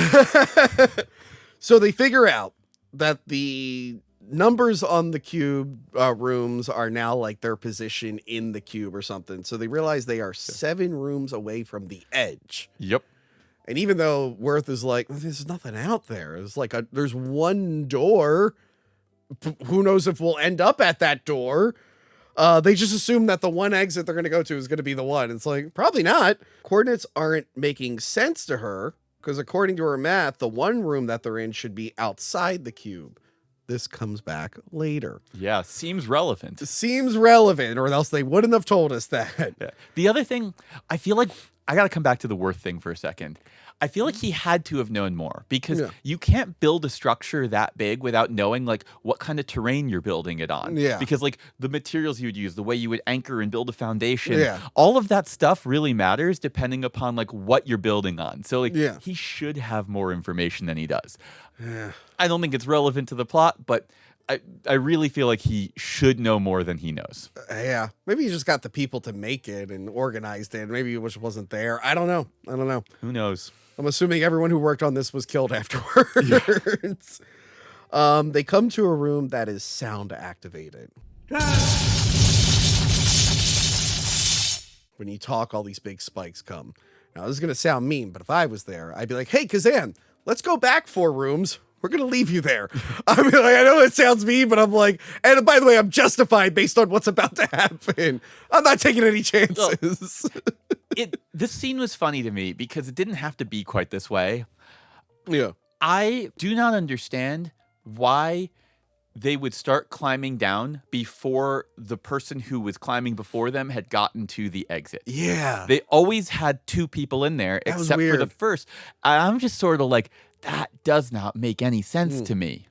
So they figure out that the numbers on the cube rooms are now like their position in the cube or something. So they realize they are 7 rooms away from the edge. Yep. And even though Worth is like, there's nothing out there. It's like there's one door. Who knows if we'll end up at that door? They just assume that the one exit they're going to go to is going to be the one. It's like, probably not. Coordinates aren't making sense to her because according to her math, the one room that they're in should be outside the cube. This comes back later. Yeah, seems relevant. Seems relevant, or else they wouldn't have told us that. Yeah. The other thing, I feel like I got to come back to the Worth thing for a second. I feel like he had to have known more because Yeah. you can't build a structure that big without knowing like what kind of terrain you're building it on. Yeah. Because like the materials you would use, the way you would anchor and build a foundation, Yeah. all of that stuff really matters depending upon like what you're building on. So like Yeah. he should have more information than he does. Yeah. I don't think it's relevant to the plot, but I really feel like he should know more than he knows. Yeah. Maybe he just got the people to make it and organized it. Maybe it just wasn't there. I don't know. Who knows? I'm assuming everyone who worked on this was killed afterwards. They come to a room that is sound activated. When you talk, all these big spikes come. Now, this is going to sound mean, but if I was there, I'd be like, hey, Kazan, let's go back 4 rooms. We're going to leave you there. I mean, like, I know it sounds mean, but I'm like, and by the way, I'm justified based on what's about to happen. I'm not taking any chances. This scene was funny to me because it didn't have to be quite this way. Yeah. I do not understand why they would start climbing down before the person who was climbing before them had gotten to the exit. Yeah. They always had 2 people in there That was except for the weird. first. I'm just sort of like, that does not make any sense to me.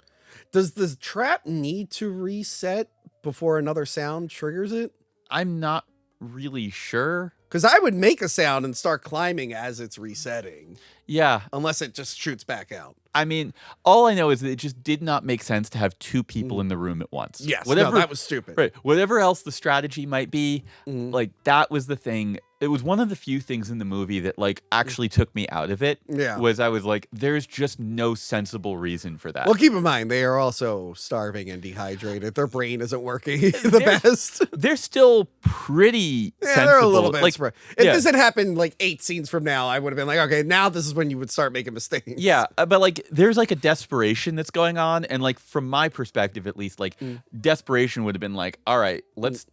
Does the trap need to reset before another sound triggers it? I'm not really sure. Because I would make a sound and start climbing as it's resetting, Yeah. unless it just shoots back out. I mean, all I know is that it just did not make sense to have 2 people in the room at once. Yes, no, that was stupid. Right. Whatever else the strategy might be, like that was the thing. It was one of the few things in the movie that like actually took me out of it. Yeah. Was I was like, there's just no sensible reason for that. Well, keep in mind, they are also starving and dehydrated. Their brain isn't working the best. They're still pretty Yeah, sensible. they're a little bit like, spread. If yeah. this had happened like 8 scenes from now, I would have been like, okay, now this is when you would start making mistakes. Yeah, but like there's like a desperation that's going on, and like from my perspective at least, like desperation would have been like, all right, let's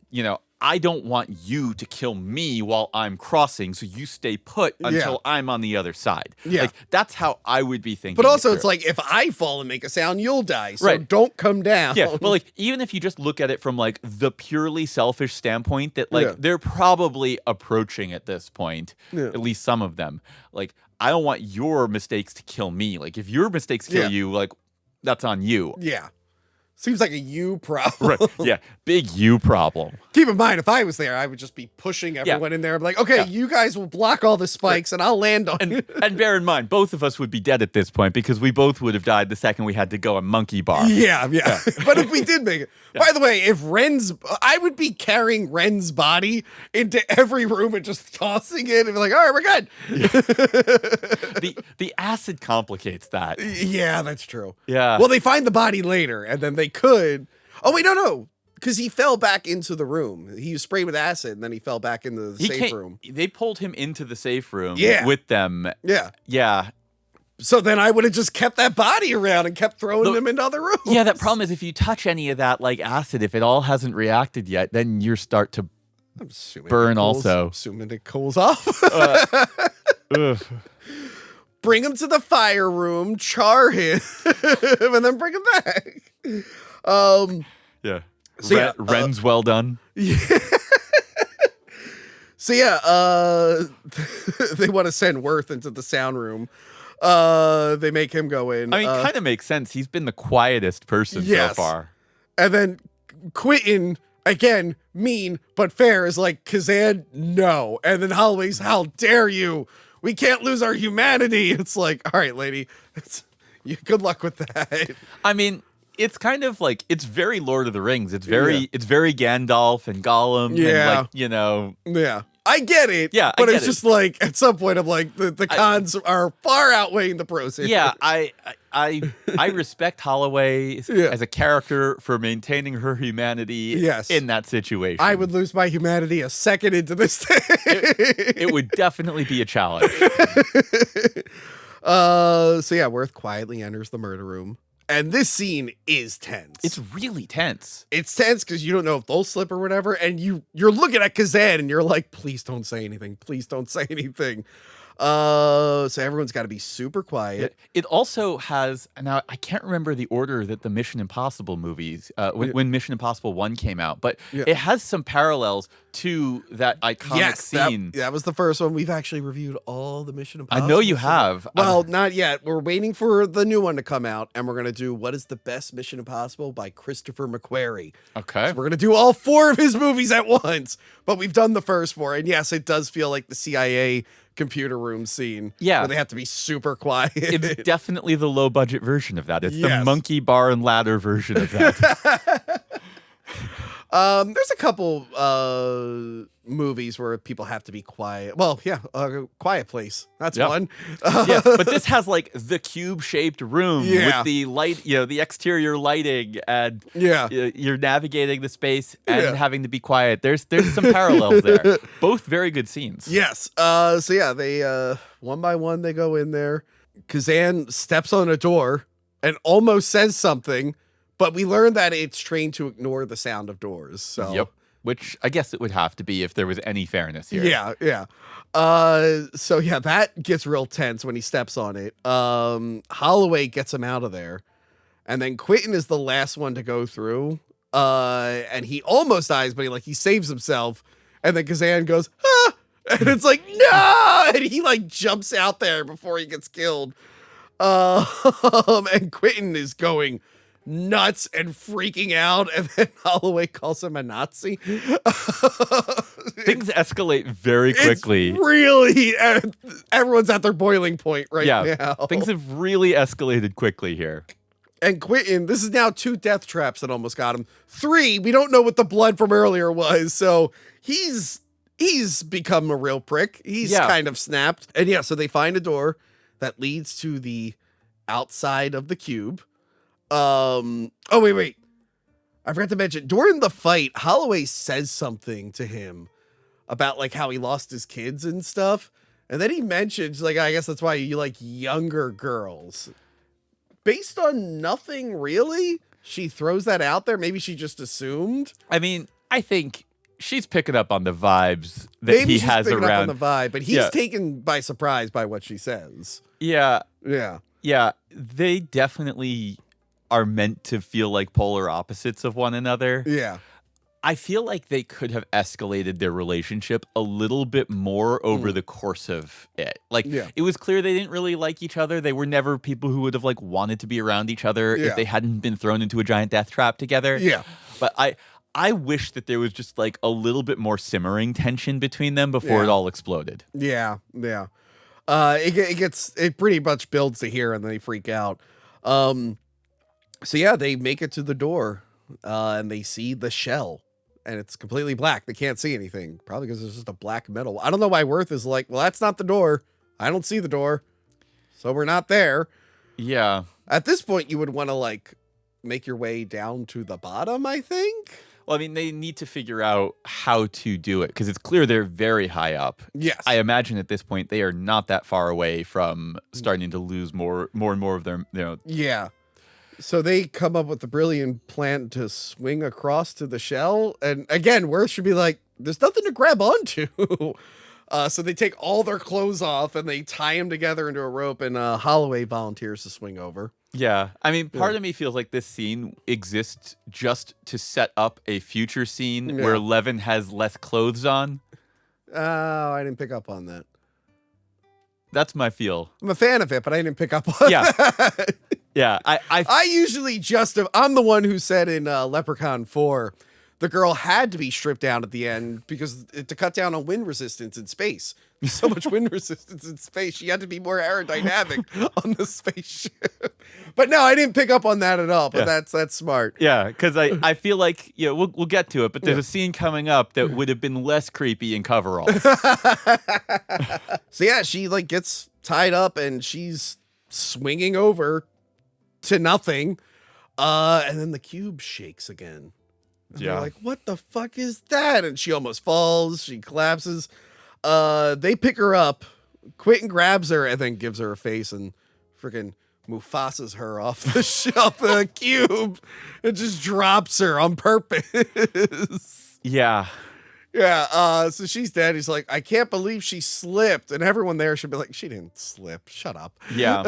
I don't want you to kill me while I'm crossing, so you stay put until I'm on the other side. Yeah. Like that's how I would be thinking. But also, it it's through. like, if I fall and make a sound, you'll die. So Right. don't come down. Yeah, but like even if you just look at it from like the purely selfish standpoint that like Yeah. they're probably approaching at this point, Yeah. at least some of them. Like I don't want your mistakes to kill me. Like if your mistakes kill Yeah. you, like that's on you. Yeah. Seems like a you problem. Right. Yeah. Big you problem. Keep in mind, if I was there, I would just be pushing everyone in there. I'm like, okay, Yeah. you guys will block all the spikes and I'll land on you. And bear in mind, both of us would be dead at this point because we both would have died the second we had to go a monkey bar. Yeah. But if we did make it, by the way, if I would be carrying Ren's body into every room and just tossing it and be like, all right, we're good. The acid complicates that. Yeah, that's true. Yeah. Well, they find the body later and then they could. Oh, wait, no. because he fell back into the room. He was sprayed with acid, and then he fell back into the safe room. They pulled him into the safe room with them. Yeah. Yeah. So then I would have just kept that body around and kept throwing them into other rooms. Yeah, that problem is if you touch any of that like acid, if it all hasn't reacted yet, then you start to burn also. I'm assuming it cools off. Ugh. Bring him to the fire room, char him, and then bring him back. Yeah. So Ren's well done. Yeah. So yeah, they want to send Worth into the sound room. They make him go in. I mean, kind of makes sense. He's been the quietest person so far. And then Quentin, again, mean but fair, is like, Kazan, no. And then Holloway's, how dare you? We can't lose our humanity. It's like, all right, lady, good luck with that. I mean, it's kind of like, it's very Lord of the Rings. It's very Gandalf and Gollum. Yeah. And like, Yeah. I get it. Yeah, but I it's get just like, at some point, I'm like, the cons are far outweighing the pros here. Yeah, I respect Holloway as a character for maintaining her humanity in that situation. I would lose my humanity a second into this thing. It would definitely be a challenge. So yeah, Worth quietly enters the murder room. And this scene is tense. It's really tense. It's tense because you don't know if they'll slip or whatever. And you're looking at Kazan and you're like, please don't say anything. Please don't say anything. So everyone's got to be super quiet. It also has, now I can't remember the order that the Mission Impossible movies, when Mission Impossible 1 came out, but it has some parallels to that iconic scene. That was the first one. We've actually reviewed all the Mission Impossible. I know you have. Well, not yet. We're waiting for the new one to come out, and we're going to do What is the Best Mission Impossible by Christopher McQuarrie. Okay. So we're going to do all 4 of his movies at once, but we've done the first 4, and yes, it does feel like the CIA computer room scene where they have to be super quiet. It's definitely the low budget version of that. It's the monkey bar and ladder version of that. There's a couple movies where people have to be quiet. Well, Quiet Place. That's one. But this has like the cube-shaped room with the light, the exterior lighting, and you're navigating the space and having to be quiet. There's some parallels there. Both very good scenes. Yes. So they one by one they go in there. Kazan steps on a door and almost says something, but we learned that it's trained to ignore the sound of doors. So which I guess it would have to be if there was any fairness here. Yeah. So that gets real tense when he steps on it. Holloway gets him out of there. And then Quentin is the last one to go through. And he almost dies, but he saves himself. And then Kazan goes, ah! And it's like, no! And he jumps out there before he gets killed. And Quentin is going nuts and freaking out, and then Holloway calls him a Nazi. Things escalate very quickly. It's really, everyone's at their boiling point now. Things have really escalated quickly here. And Quentin, this is now 2 death traps that almost got him. 3, we don't know what the blood from earlier was, so he's become a real prick. He's kind of snapped. And so they find a door that leads to the outside of the cube. Wait. I forgot to mention, during the fight, Holloway says something to him about how he lost his kids and stuff. And then he mentions I guess that's why you like younger girls. Based on nothing really? She throws that out there. Maybe she just assumed. I mean, I think she's picking up on the vibes that he has around. Up on the vibe, but he's taken by surprise by what she says. Yeah. Yeah. They definitely are meant to feel like polar opposites of one another. Yeah. I feel like they could have escalated their relationship a little bit more over the course of it. It was clear they didn't really like each other. They were never people who would have wanted to be around each other if they hadn't been thrown into a giant death trap together. Yeah. But I wish that there was just a little bit more simmering tension between them before it all exploded. Yeah. It pretty much builds to here and then they freak out. So they make it to the door and they see the shell and it's completely black. They can't see anything, probably because it's just a black metal. I don't know why Worth is well, that's not the door. I don't see the door. So we're not there. Yeah. At this point, you would want to make your way down to the bottom, I think. Well, I mean, they need to figure out how to do it because it's clear they're very high up. Yes. I imagine at this point they are not that far away from starting to lose more and more of their, Yeah. So they come up with the brilliant plan to swing across to the shell. And again, Worth should be like, there's nothing to grab onto. So they take all their clothes off and they tie them together into a rope, and Holloway volunteers to swing over. Yeah. I mean, part of me feels like this scene exists just to set up a future scene where Levin has less clothes on. Oh, I didn't pick up on that. That's my feel. I'm a fan of it, but I didn't pick up on that. Yeah. I usually I'm the one who said in Leprechaun 4, the girl had to be stripped down at the end because to cut down on wind resistance in space. There's so much wind resistance in space. She had to be more aerodynamic on the spaceship. But no, I didn't pick up on that at all. But that's smart. Yeah, because I feel like we'll get to it, but there's a scene coming up that would have been less creepy in coveralls. So yeah, she like gets tied up and she's swinging over to nothing. And then the cube shakes again. And they're like, what the fuck is that? And she almost falls. She collapses. They pick her up. Quentin grabs her and then gives her a face and freaking Mufasa's her off the shelf, the cube, and just drops her on purpose. Yeah. Yeah. So she's dead. He's like, I can't believe she slipped. And everyone there should be like, she didn't slip. Shut up. Yeah.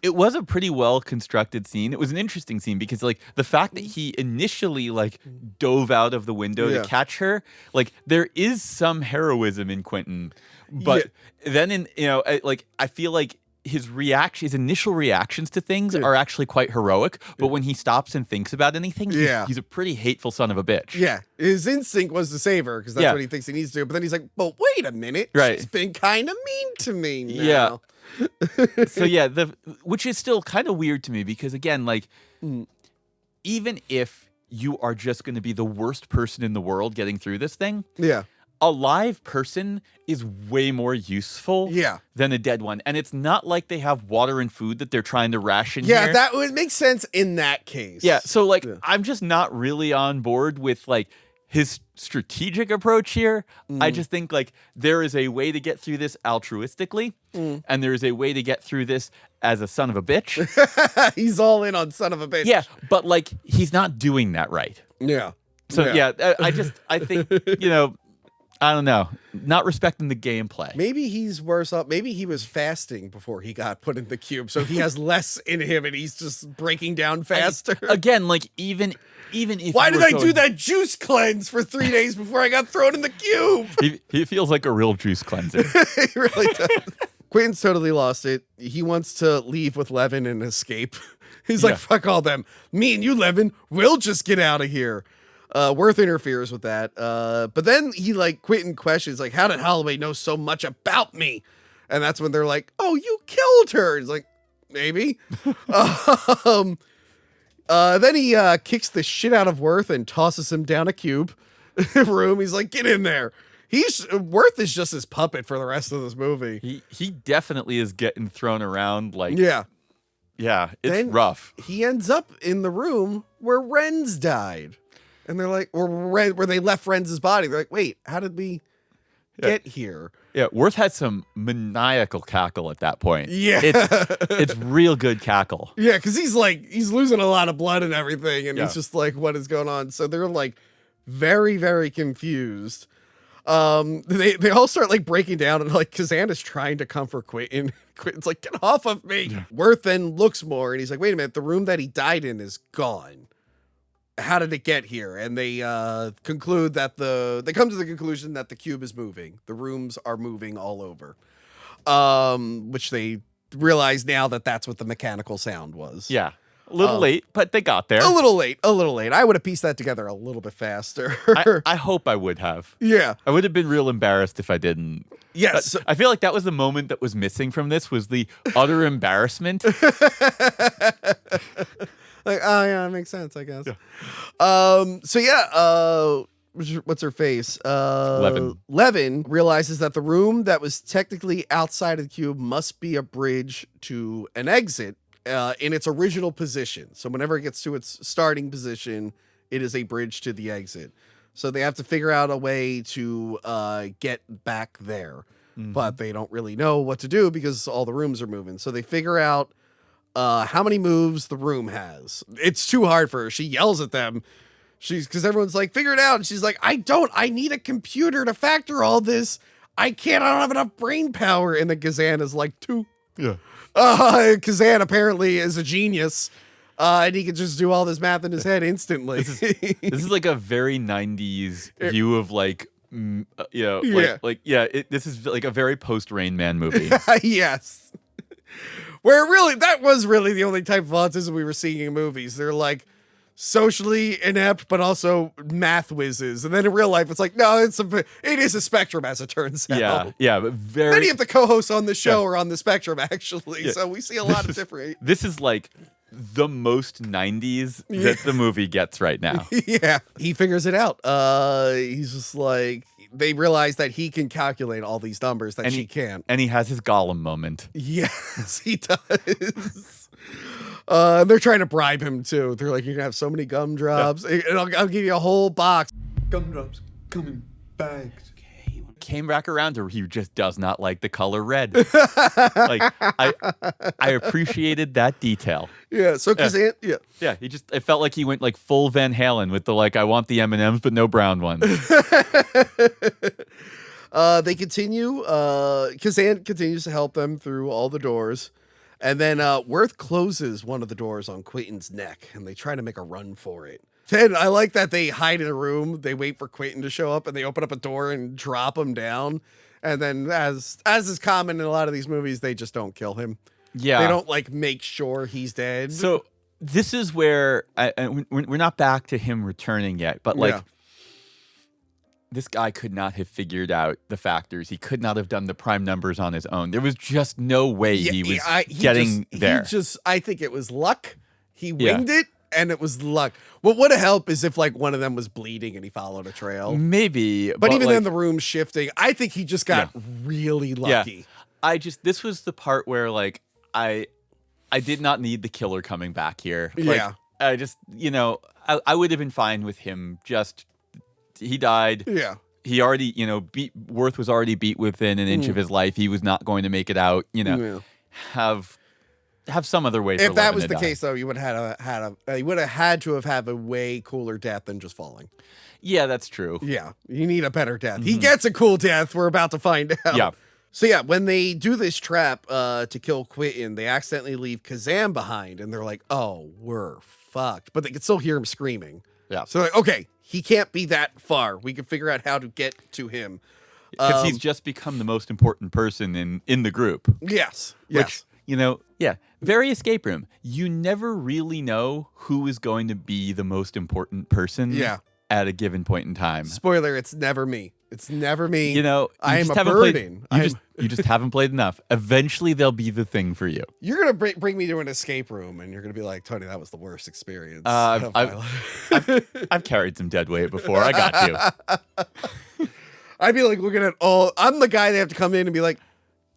It was a pretty well constructed scene. It was an interesting scene because like the fact that he initially like dove out of the window to catch her, like there is some heroism in Quentin, but then I feel like his initial reactions to things are actually quite heroic, but when he stops and thinks about anything, he's a pretty hateful son of a bitch. Yeah. His instinct was to save her because that's what he thinks he needs to do. But then he's like, but wait a minute. Right. She's been kind of mean to me now. Yeah. So yeah, which is still kind of weird to me because again, like even if you are just going to be the worst person in the world getting through this thing, a live person is way more useful than a dead one. And it's not like they have water and food that they're trying to ration here. That would make sense in that case. Yeah, so like I'm just not really on board with like his strategic approach here. I just think like there is a way to get through this altruistically and there is a way to get through this as a son of a bitch. He's all in on son of a bitch. Yeah, but like he's not doing that right. Yeah. So I think, I don't know, not respecting the gameplay. Maybe he's worse off. Maybe he was fasting before he got put in the cube. So he has less in him and he's just breaking down faster. Again, like even if why did I do that juice cleanse for 3 days before I got thrown in the cube? He feels like a real juice cleanser. He really does. Quentin's totally lost it. He wants to leave with Levin and escape. He's like, fuck all them. Me and you, Levin, we'll just get out of here. Worth interferes with that. But then Quentin questions, like, how did Holloway know so much about me? And that's when they're like, oh, you killed her. He's like, maybe. Then he kicks the shit out of Worth and tosses him down a cube room. He's like, get in there. Worth is just his puppet for the rest of this movie. He definitely is getting thrown around like it's then rough. He ends up in the room where Renz died. And they're like, where they left Renz's body. They're like, wait, how did we get here? Yeah, Worth had some maniacal cackle at that point. Yeah. It's real good cackle. Yeah, because he's losing a lot of blood and everything. And he's just like, what is going on? So they're like very, very confused. They all start like breaking down and like Kazan trying to comfort Quentin. Quentin's like, get off of me. Yeah. Worth then looks more and he's like, wait a minute, the room that he died in is gone. How did it get here? And they conclude that they come to the conclusion that the cube is moving. The rooms are moving all over. Which they realize now that that's what the mechanical sound was. Yeah. A little late, but they got there. A little late. I would have pieced that together a little bit faster. I hope I would have. Yeah. I would have been real embarrassed if I didn't. Yes. I feel like that was the moment that was missing from this was the utter embarrassment. Like, oh yeah, that makes sense, I guess. Yeah. What's her face? Levin realizes that the room that was technically outside of the cube must be a bridge to an exit in its original position. So whenever it gets to its starting position, it is a bridge to the exit. So they have to figure out a way to get back there. But they don't really know what to do because all the rooms are moving. So they figure out how many moves the room has. It's too hard for her. She yells at them. Because everyone's like, figure it out. And she's like, I need a computer to factor all this. I don't have enough brain power. And then Kazan is like, 2. Yeah. Kazan apparently is a genius. And he can just do all this math in his head instantly. This is like a very 90s view of like, this is like a very post-Rain Man movie. Yes. Where really, that was really the only type of autism we were seeing in movies. They're like socially inept, but also math whizzes. And then in real life, it's like, no, it is a spectrum, as it turns out. Yeah, but very... Many of the co-hosts on the show are on the spectrum, actually. Yeah. So we see a lot of different... This is like the most 90s that the movie gets right now. Yeah. He figures it out. He's just like... They realize that he can calculate all these numbers that she can't. And he has his Gollum moment. Yes, he does. And they're trying to bribe him, too. They're like, you're going to have so many gumdrops. And I'll give you a whole box. Gumdrops coming back. Came back around to he just does not like the color red. Like I appreciated that detail. Yeah, so Kazan, Yeah, it felt like he went like full Van Halen with the like I want the M&Ms but no brown ones. They continue. Kazan continues to help them through all the doors. And then Worth closes one of the doors on Quentin's neck, and they try to make a run for it. Then I like that they hide in a room, they wait for Quentin to show up, and they open up a door and drop him down. And then, as is common in a lot of these movies, they just don't kill him. Yeah. They don't, like, make sure he's dead. So this is where, we're not back to him returning yet, but, like, this guy could not have figured out the factors. He could not have done the prime numbers on his own. There was just no way he was getting there. I think it was luck. He winged it. And it was luck. What would have helped is if like one of them was bleeding and he followed a trail. Maybe. But even then the room's shifting. I think he just got really lucky. Yeah. This was the part where like I did not need the killer coming back here. Like, yeah. I just, I would have been fine with him he died. Yeah. He already, Worth was already beat within an inch of his life. He was not going to make it out, have some other way. If that was the case, though, you would have had to have had a way cooler death than just falling. Yeah, that's true. Yeah, you need a better death. He gets a cool death. We're about to find out. Yeah. So yeah, when they do this trap to kill Quentin, they accidentally leave Kazan behind, and they're like, "Oh, we're fucked." But they can still hear him screaming. Yeah. So they're like, okay, he can't be that far. We can figure out how to get to him because he's just become the most important person in the group. Yes. Which, very escape room. You never really know who is going to be the most important person at a given point in time. Spoiler, it's never me. It's never me. I am a burden. You just haven't played enough. Eventually, they'll be the thing for you. You're going to bring me to an escape room, and you're going to be like, Tony, that was the worst experience of my life. I've carried some dead weight before. I got you. I'd be like looking at I'm the guy they have to come in and be like,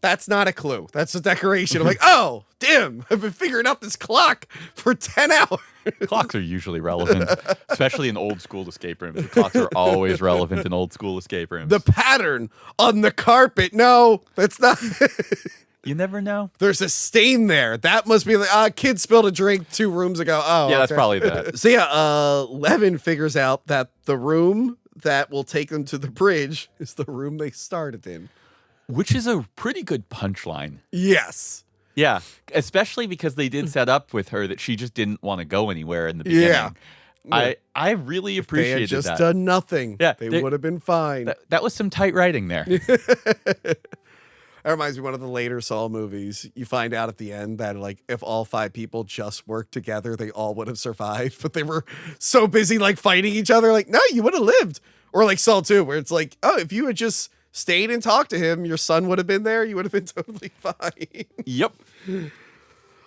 that's not a clue. That's a decoration. I'm like, oh, damn. I've been figuring out this clock for 10 hours. Clocks are usually relevant, especially in old school escape rooms. The clocks are always relevant in old school escape rooms. The pattern on the carpet. No, that's not. You never know. There's a stain there. That must be like, kid spilled a drink 2 rooms ago. Oh, yeah, that's probably that. So yeah, Levin figures out that the room that will take them to the bridge is the room they started in. Which is a pretty good punchline. Yes. Yeah, especially because they did set up with her that she just didn't want to go anywhere in the beginning. Yeah. I really appreciated that. They had just done nothing. Yeah, they would have been fine. That was some tight writing there. That reminds me of one of the later Saw movies. You find out at the end that like if all 5 people just worked together, they all would have survived. But they were so busy like fighting each other. Like, no, you would have lived. Or like Saw 2, where it's like, oh, if you had just stayed and talked to him, your son would have been there. You would have been totally fine. Yep.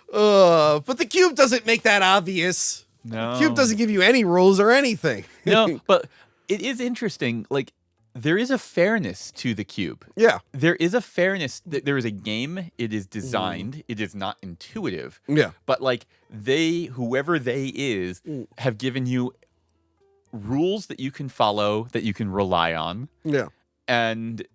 But the cube doesn't make that obvious. No. The cube doesn't give you any rules or anything. No, but it is interesting. Like, there is a fairness to the cube. Yeah. There is a fairness. There is a game. It is designed. It is not intuitive. Yeah. But, like, whoever they is, have given you rules that you can follow, that you can rely on, Yeah. and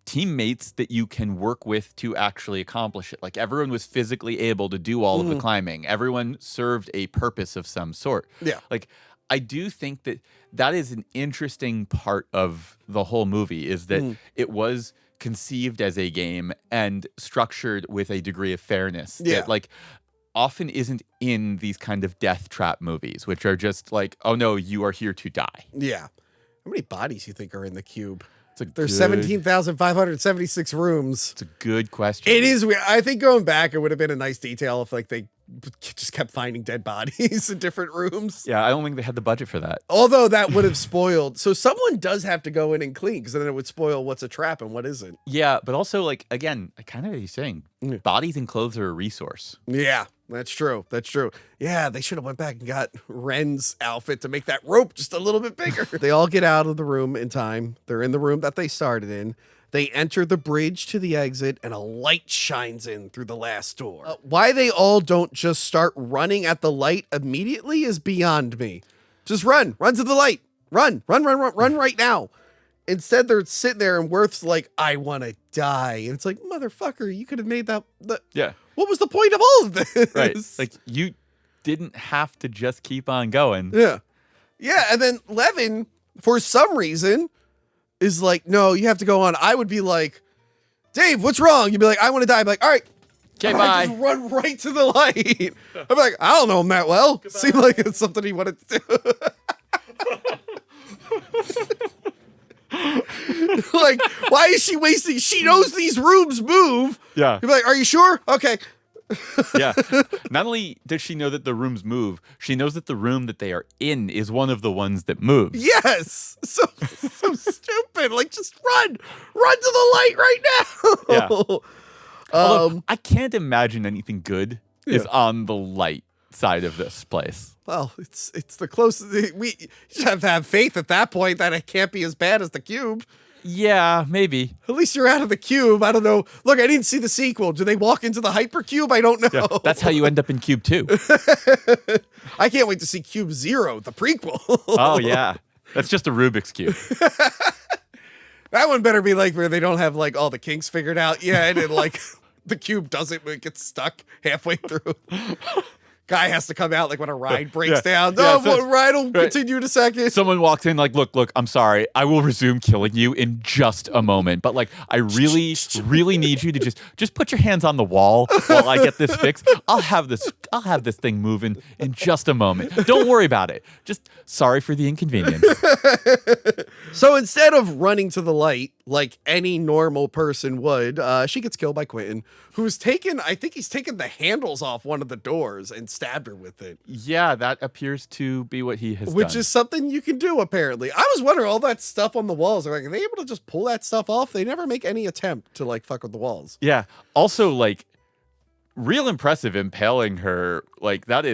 teammates that you can work with to actually accomplish it. Like everyone was physically able to do all of the climbing. Everyone served a purpose of some sort. Yeah. Like I do think that is an interesting part of the whole movie is that it was conceived as a game and structured with a degree of fairness Yeah. that like often isn't in these kind of death trap movies, which are just like, oh no, you are here to die. Yeah. How many bodies you think are in the cube? It's There's 17,576 rooms. It's a good question. It is weird. I think going back, it would have been a nice detail if like they just kept finding dead bodies in different rooms. Yeah, I don't think they had the budget for that. Although that would have spoiled. So someone does have to go in and clean because then it would spoil what's a trap and what isn't. Yeah, but also like again, kind of what you're saying, bodies and clothes are a resource. Yeah, that's true. That's true. Yeah, they should have went back and got Ren's outfit to make that rope just a little bit bigger. They all get out of the room in time. They're in the room that they started in. They enter the bridge to the exit and a light shines in through the last door. Why they all don't just start running at the light immediately is beyond me. Just run to the light. Run right now. Instead, they're sitting there and Worth's like, I want to die. And it's like, motherfucker, you could have made that. Yeah. What was the point of all of this? Right. Like you didn't have to just keep on going. Yeah. Yeah. And then Levin, for some reason, is like, no, you have to go on. I would be like, Dave, what's wrong? You'd be like, I want to die. I'd be like, all right. Okay, And bye. I just run right to the light. I'd be like, I don't know him that well. Seemed like it's something he wanted to do. Like, why is she wasting? She knows these rooms move. Yeah. You'd be like, are you sure? Okay. Yeah. Not only does she know that the rooms move, she knows that the room that they are in is one of the ones that moves. Yes. So stupid. Like, just run to the light right now. Yeah. Although, I can't imagine anything good is on the light side of this place. Well, it's the closest. We just have to have faith at that point that it can't be as bad as the cube. Yeah, maybe. At least you're out of the cube. I don't know. Look, I didn't see the sequel. Do they walk into the hypercube? I don't know. Yeah, that's how you end up in Cube 2. I can't wait to see Cube Zero, the prequel. Oh, yeah. That's just a Rubik's Cube. That one better be like where they don't have like all the kinks figured out yet, and like the cube doesn't, but it gets stuck halfway through. Guy has to come out like when a ride breaks down. No, ride will continue in a second. Someone walks in like, look, I'm sorry. I will resume killing you in just a moment. But like, I really, really need you to just put your hands on the wall while I get this fixed. I'll have this thing moving in just a moment. Don't worry about it. Just sorry for the inconvenience. So instead of running to the light like any normal person would, she gets killed by Quentin, who's taken, I think he's taken the handles off one of the doors and stabbed her with it. Yeah, that appears to be what he has Which done. is something you can do, apparently. I was wondering, all that stuff on the walls, are they able to just pull that stuff off? They never make any attempt to like fuck with the walls. Yeah. Also, like, real impressive impaling her. Like, that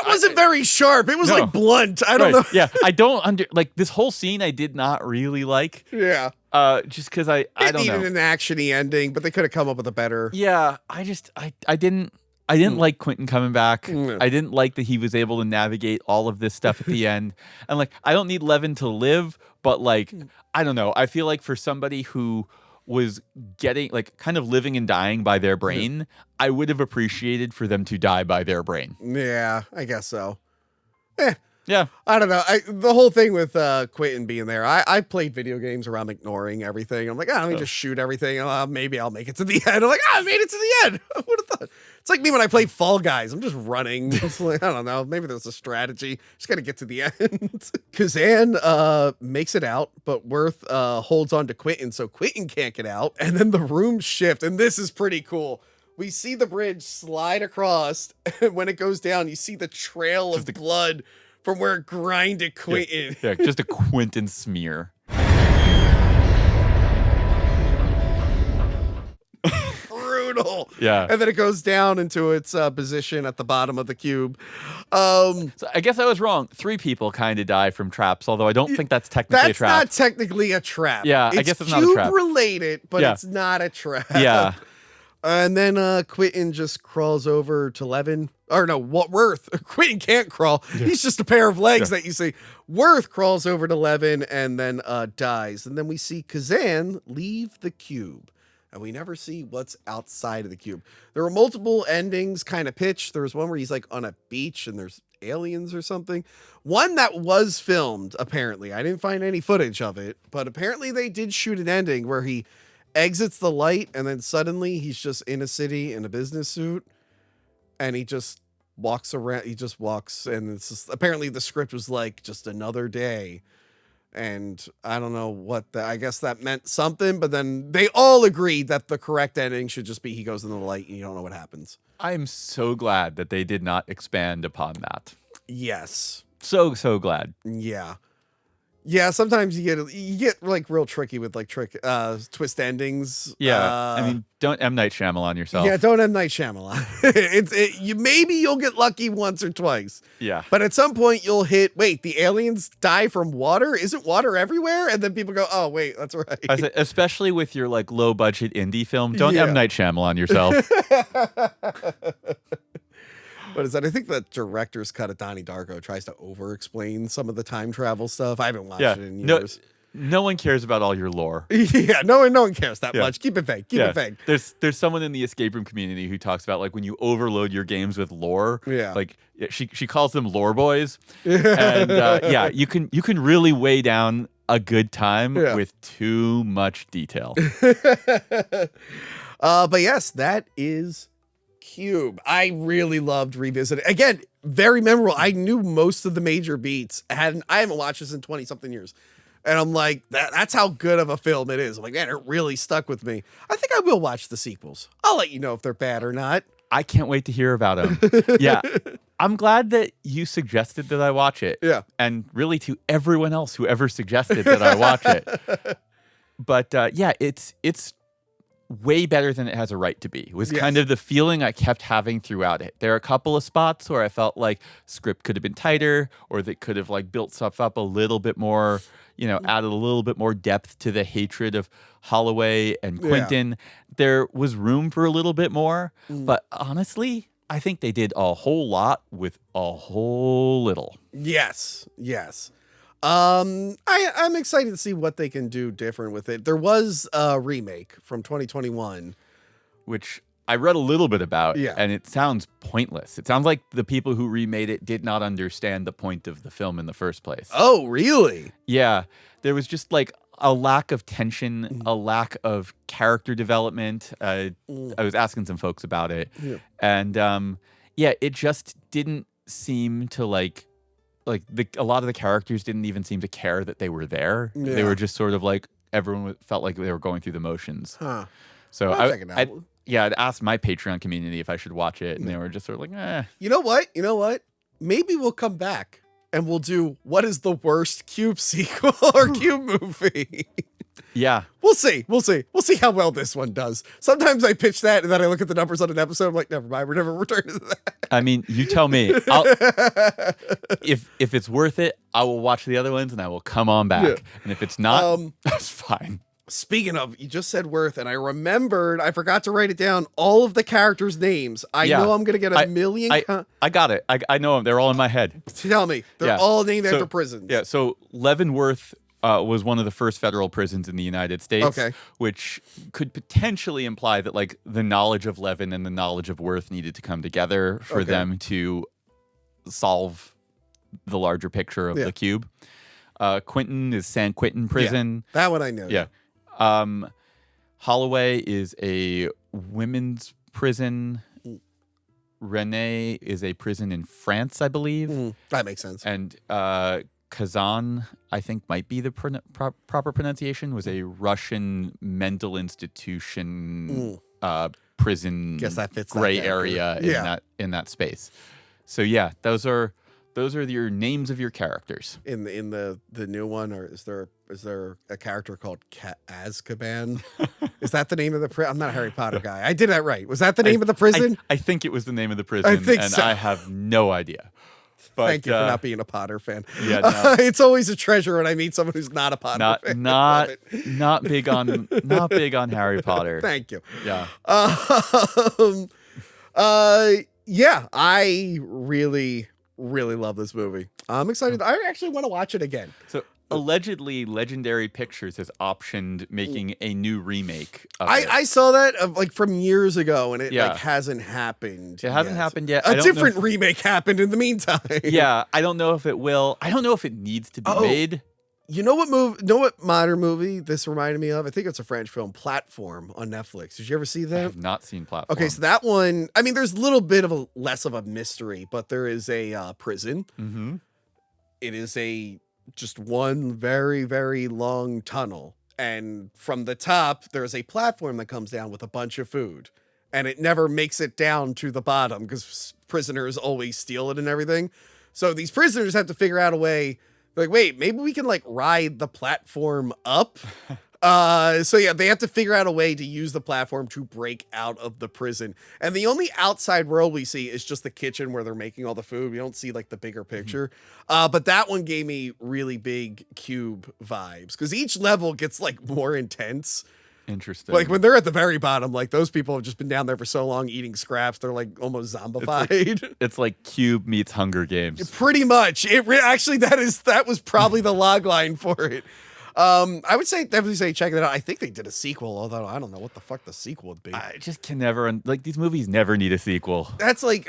wasn't very sharp. It was like blunt. I don't know. Yeah, I don't like this whole scene. I did not really like. Yeah. Just because I don't know. It needed an actiony ending, but they could have come up with a better. Yeah, I didn't like Quentin coming back. I didn't like that he was able to navigate all of this stuff at the end. And like, I don't need Levin to live, but like, I don't know. I feel like for somebody who was getting like kind of living and dying by their brain, I would have appreciated for them to die by their brain. Yeah, I guess so. Yeah. I don't know. The whole thing with Quentin being there, I played video games where I'm ignoring everything. I'm like, let me just shoot everything. Maybe I'll make it to the end. I'm like, I made it to the end. I would have thought. It's like me when I play Fall Guys. I'm just running. It's like, I don't know. Maybe there's a strategy. Just got to get to the end. Kazan makes it out, but Worth holds on to Quentin, so Quentin can't get out. And then the rooms shift, and this is pretty cool. We see the bridge slide across, and when it goes down, you see the trail of blood from where it grinded Quentin. Yeah, just a Quentin smear. Brutal. Yeah. And then it goes down into its position at the bottom of the cube. So I guess I was wrong. 3 people kind of die from traps, although I don't think that's technically a trap. That's not technically a trap. Yeah, I guess it's not a trap. Cube related, but Yeah. it's not a trap. Yeah. And then Quentin just crawls over to Levin. Or no, Worth. Quentin can't crawl. He's just a pair of legs that you see. Worth crawls over to Levin and then dies. And then we see Kazan leave the cube. And we never see what's outside of the cube. There were multiple endings kind of pitched. There was one where he's like on a beach and there's aliens or something. One that was filmed, apparently. I didn't find any footage of it. But apparently they did shoot an ending where he exits the light and then suddenly he's just in a city in a business suit and he just walks around. He just walks and it's just, apparently the script was like just another day. And I don't know what I guess that meant something, but then they all agreed that the correct ending should just be he goes in the light and you don't know what happens. I am so glad that they did not expand upon that. Yes. So glad. Yeah. Yeah, sometimes you get like real tricky with like twist endings. Yeah, I mean, don't M. Night Shyamalan yourself. Yeah, don't M. Night Shyamalan. Maybe you'll get lucky once or twice. Yeah. But at some point you'll hit, wait, the aliens die from water? Isn't water everywhere? And then people go, oh, wait, that's right. I say, especially with your like low budget indie film, don't M. Night Shyamalan yourself. What is that? I think the director's cut of Donnie Darko tries to over-explain some of the time travel stuff. I haven't watched it in years. No one cares about all your lore. Yeah, no one cares that much. Keep it vague. Keep it vague. There's someone in the escape room community who talks about like when you overload your games with lore. Yeah. Like she calls them lore boys. And you can really weigh down a good time with too much detail. But yes, that is Cube. I really loved revisiting. Again, very memorable. I knew most of the major beats. I haven't watched this in 20 something years. And I'm like, that's how good of a film it is. I'm like, man, it really stuck with me. I think I will watch the sequels. I'll let you know if they're bad or not. I can't wait to hear about them. Yeah. I'm glad that you suggested that I watch it. Yeah. And really to everyone else who ever suggested that I watch it. But it's way better than it has a right to be. It was kind of the feeling I kept having throughout it. There are a couple of spots where I felt like script could have been tighter or that could have like built stuff up a little bit more, added a little bit more depth to the hatred of Holloway and Quentin. There was room for a little bit more, but honestly, I think they did a whole lot with a whole little. Yes. I'm excited to see what they can do different with it. There was a remake from 2021, which I read a little bit about, Yeah. and it sounds pointless. It sounds like the people who remade it did not understand the point of the film in the first place. Oh, really? Yeah, there was just like a lack of tension, a lack of character development. I was asking some folks about it, and it just didn't seem to a lot of the characters didn't even seem to care that they were there. Yeah. They were just sort of like everyone felt like they were going through the motions. Huh. So I'll check it out. I'd asked my Patreon community if I should watch it, and they were just sort of like, eh. You know what? Maybe we'll come back and we'll do what is the worst Cube sequel or Cube movie. Yeah. We'll see how well this one does. Sometimes I pitch that and then I look at the numbers on an episode. I'm like, never mind. We're never returning to that. I mean, you tell me. If it's worth it, I will watch the other ones and I will come on back. Yeah. And if it's not, that's fine. Speaking of, you just said worth, and I remembered, I forgot to write it down, all of the characters' names. I know I'm going to get a million. I got it. I know them. They're all in my head. Tell me. They're all named after prisons. Yeah, so Leavenworth was one of the first federal prisons in the United States, which could potentially imply that like the knowledge of Levin and the knowledge of Worth needed to come together for them to solve the larger picture of the cube. Quentin is San Quentin prison. Yeah, that one I know. Yeah. Holloway is a women's prison. Renee is a prison in France, I believe. That makes sense. And Kazan, I think might be the proper pronunciation, was a Russian mental institution prison. Guess that fits gray that area in that space. So yeah, those are your names of your characters. In the new one, or is there a character called Azkaban? Is that the name of the prison? I'm not a Harry Potter guy. I did that right. Was that the name of the prison? I think it was the name of the prison. I think and so. I have no idea. But, Thank you for not being a Potter fan. Yeah, no. It's always a treasure when I meet someone who's not a Potter fan. Not big on Harry Potter. Thank you. Yeah. Yeah, I really, really love this movie. I'm excited. I actually want to watch it again. So allegedly, Legendary Pictures has optioned making a new remake of it. I saw that like from years ago, and it Yeah. like hasn't happened. It hasn't happened yet. A I don't know different if- remake happened in the meantime. Yeah, I don't know if it will. I don't know if it needs to be made. You know what modern movie this reminded me of? I think it's a French film, Platform, on Netflix. Did you ever see I that? have not seen Platform. Okay, so that one, I mean, there's a little bit of a less of a mystery, but there is a prison. Mm-hmm. It is just one very, very long tunnel. And from the top, there's a platform that comes down with a bunch of food. And it never makes it down to the bottom because prisoners always steal it and everything. So these prisoners have to figure out a way. Like, wait, maybe we can like ride the platform up. So yeah, they have to figure out a way to use the platform to break out of the prison. And the only outside world we see is just the kitchen where they're making all the food. We don't see like the bigger picture. But that one gave me really big Cube vibes because each level gets like more intense. Interesting. Like when they're at the very bottom, like those people have just been down there for so long eating scraps, they're like almost zombified. It's like Cube meets Hunger Games. Pretty much. Actually that was probably the log line for it. I would definitely say check it out. I think they did a sequel, although I don't know what the fuck the sequel would be. I just can never like these movies never need a sequel. That's like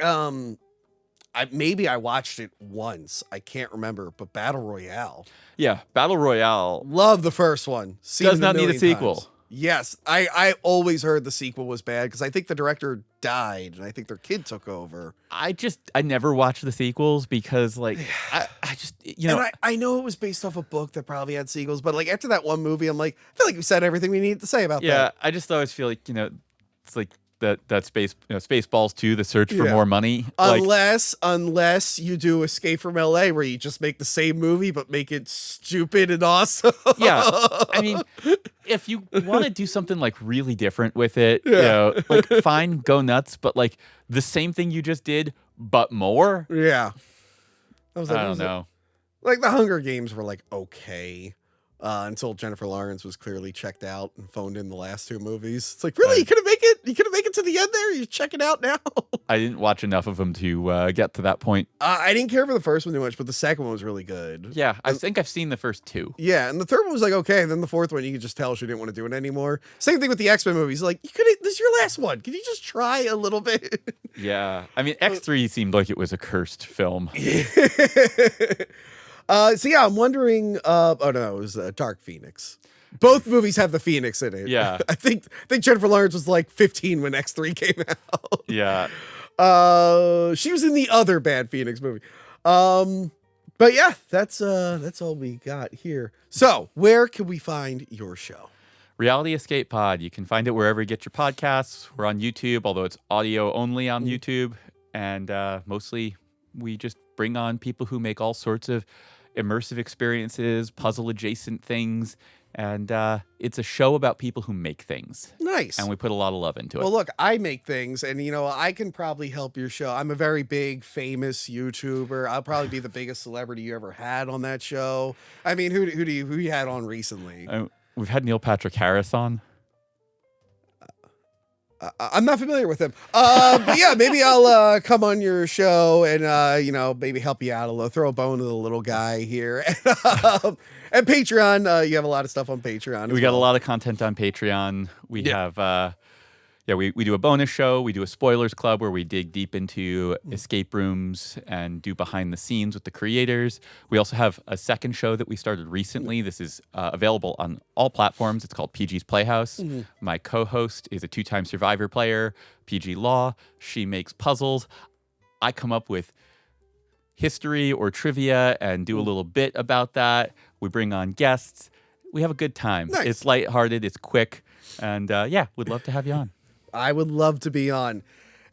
maybe I watched it once. I can't remember, but Battle Royale. Yeah, Battle Royale Love the first one. Seen does it not need a million sequel. times. Yes, I always heard the sequel was bad because I think the director died and I think their kid took over. I never watched the sequels because like I just And I know it was based off a book that probably had sequels, but like after that one movie, I'm like, I feel like we said everything we needed to say about that. yeah, I just always feel like it's like that Spaceballs 2, The Search for Yeah. More Money. Like, Unless you do Escape from LA where you just make the same movie but make it stupid and awesome. yeah, I mean, if you want to do something like really different with it, like fine, go nuts, but like the same thing you just did, but more. Yeah. I don't know. Like the Hunger Games were like okay. Until Jennifer Lawrence was clearly checked out and phoned in the last two movies. It's like, really? You couldn't make it? You couldn't make it to the end there? You're checking out now? I didn't watch enough of them to get to that point. I didn't care for the first one too much, but the second one was really good. Yeah, I think I've seen the first two. Yeah, and the third one was like, okay. And then the fourth one, you could just tell she didn't want to do it anymore. Same thing with the X-Men movies. Like, this is your last one. Can you just try a little bit? Yeah, I mean, X3 seemed like it was a cursed film. So yeah, I'm wondering. Oh no, it was Dark Phoenix. Both movies have the Phoenix in it. Yeah. I think Jennifer Lawrence was like 15 when X3 came out. Yeah. She was in the other bad Phoenix movie. But yeah, that's all we got here. So where can we find your show? Reality Escape Pod. You can find it wherever you get your podcasts. We're on YouTube, although it's audio only on YouTube, and mostly we just bring on people who make all sorts of immersive experiences, puzzle adjacent things, and it's a show about people who make things. Nice. And we put a lot of love into it. Well, look, I make things, and I can probably help your show. I'm a very big, famous YouTuber. I'll probably be the biggest celebrity you ever had on that show. I mean, who you had on recently? We've had Neil Patrick Harris on. I'm not familiar with him. But yeah, maybe I'll come on your show and maybe help you out a little, throw a bone to the little guy here. And Patreon, you have a lot of stuff on Patreon. We got a lot of content on Patreon. We have we do a bonus show. We do a spoilers club where we dig deep into escape rooms and do behind the scenes with the creators. We also have a second show that we started recently. This is available on all platforms. It's called PG's Playhouse. My co-host is a 2-time Survivor player, PG Law. She makes puzzles. I come up with history or trivia and do a little bit about that. We bring on guests. We have a good time. Nice. It's lighthearted. It's quick. And would love to have you on. I would love to be on,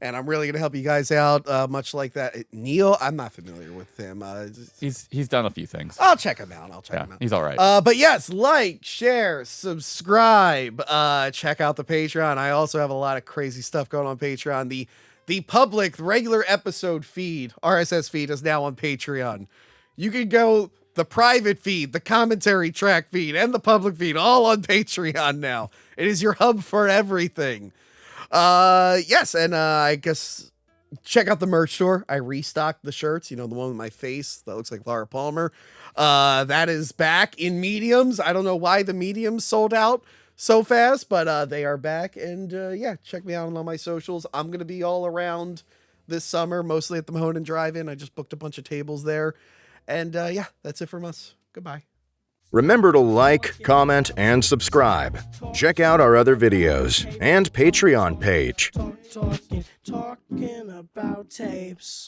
and I'm really gonna help you guys out. Much like that, Neil. I'm not familiar with him. He's done a few things. I'll check him out. He's all right. But yes, like, share, subscribe. Check out the Patreon. I also have a lot of crazy stuff going on Patreon. The public regular episode feed, RSS feed, is now on Patreon. You can go the private feed, the commentary track feed, and the public feed all on Patreon now. It is your hub for everything. Yes, and I guess check out the merch store. I restocked the shirts, the one with my face that looks like Laura Palmer. That is back in mediums. I don't know why the mediums sold out so fast, but they are back. And yeah, check me out on all my socials. I'm going to be all around this summer, mostly at the Mahoning Drive-In. I just booked a bunch of tables there. And yeah, that's it from us. Goodbye. Remember to like, comment, and subscribe. Check out our other videos and Patreon page. Talking about tapes.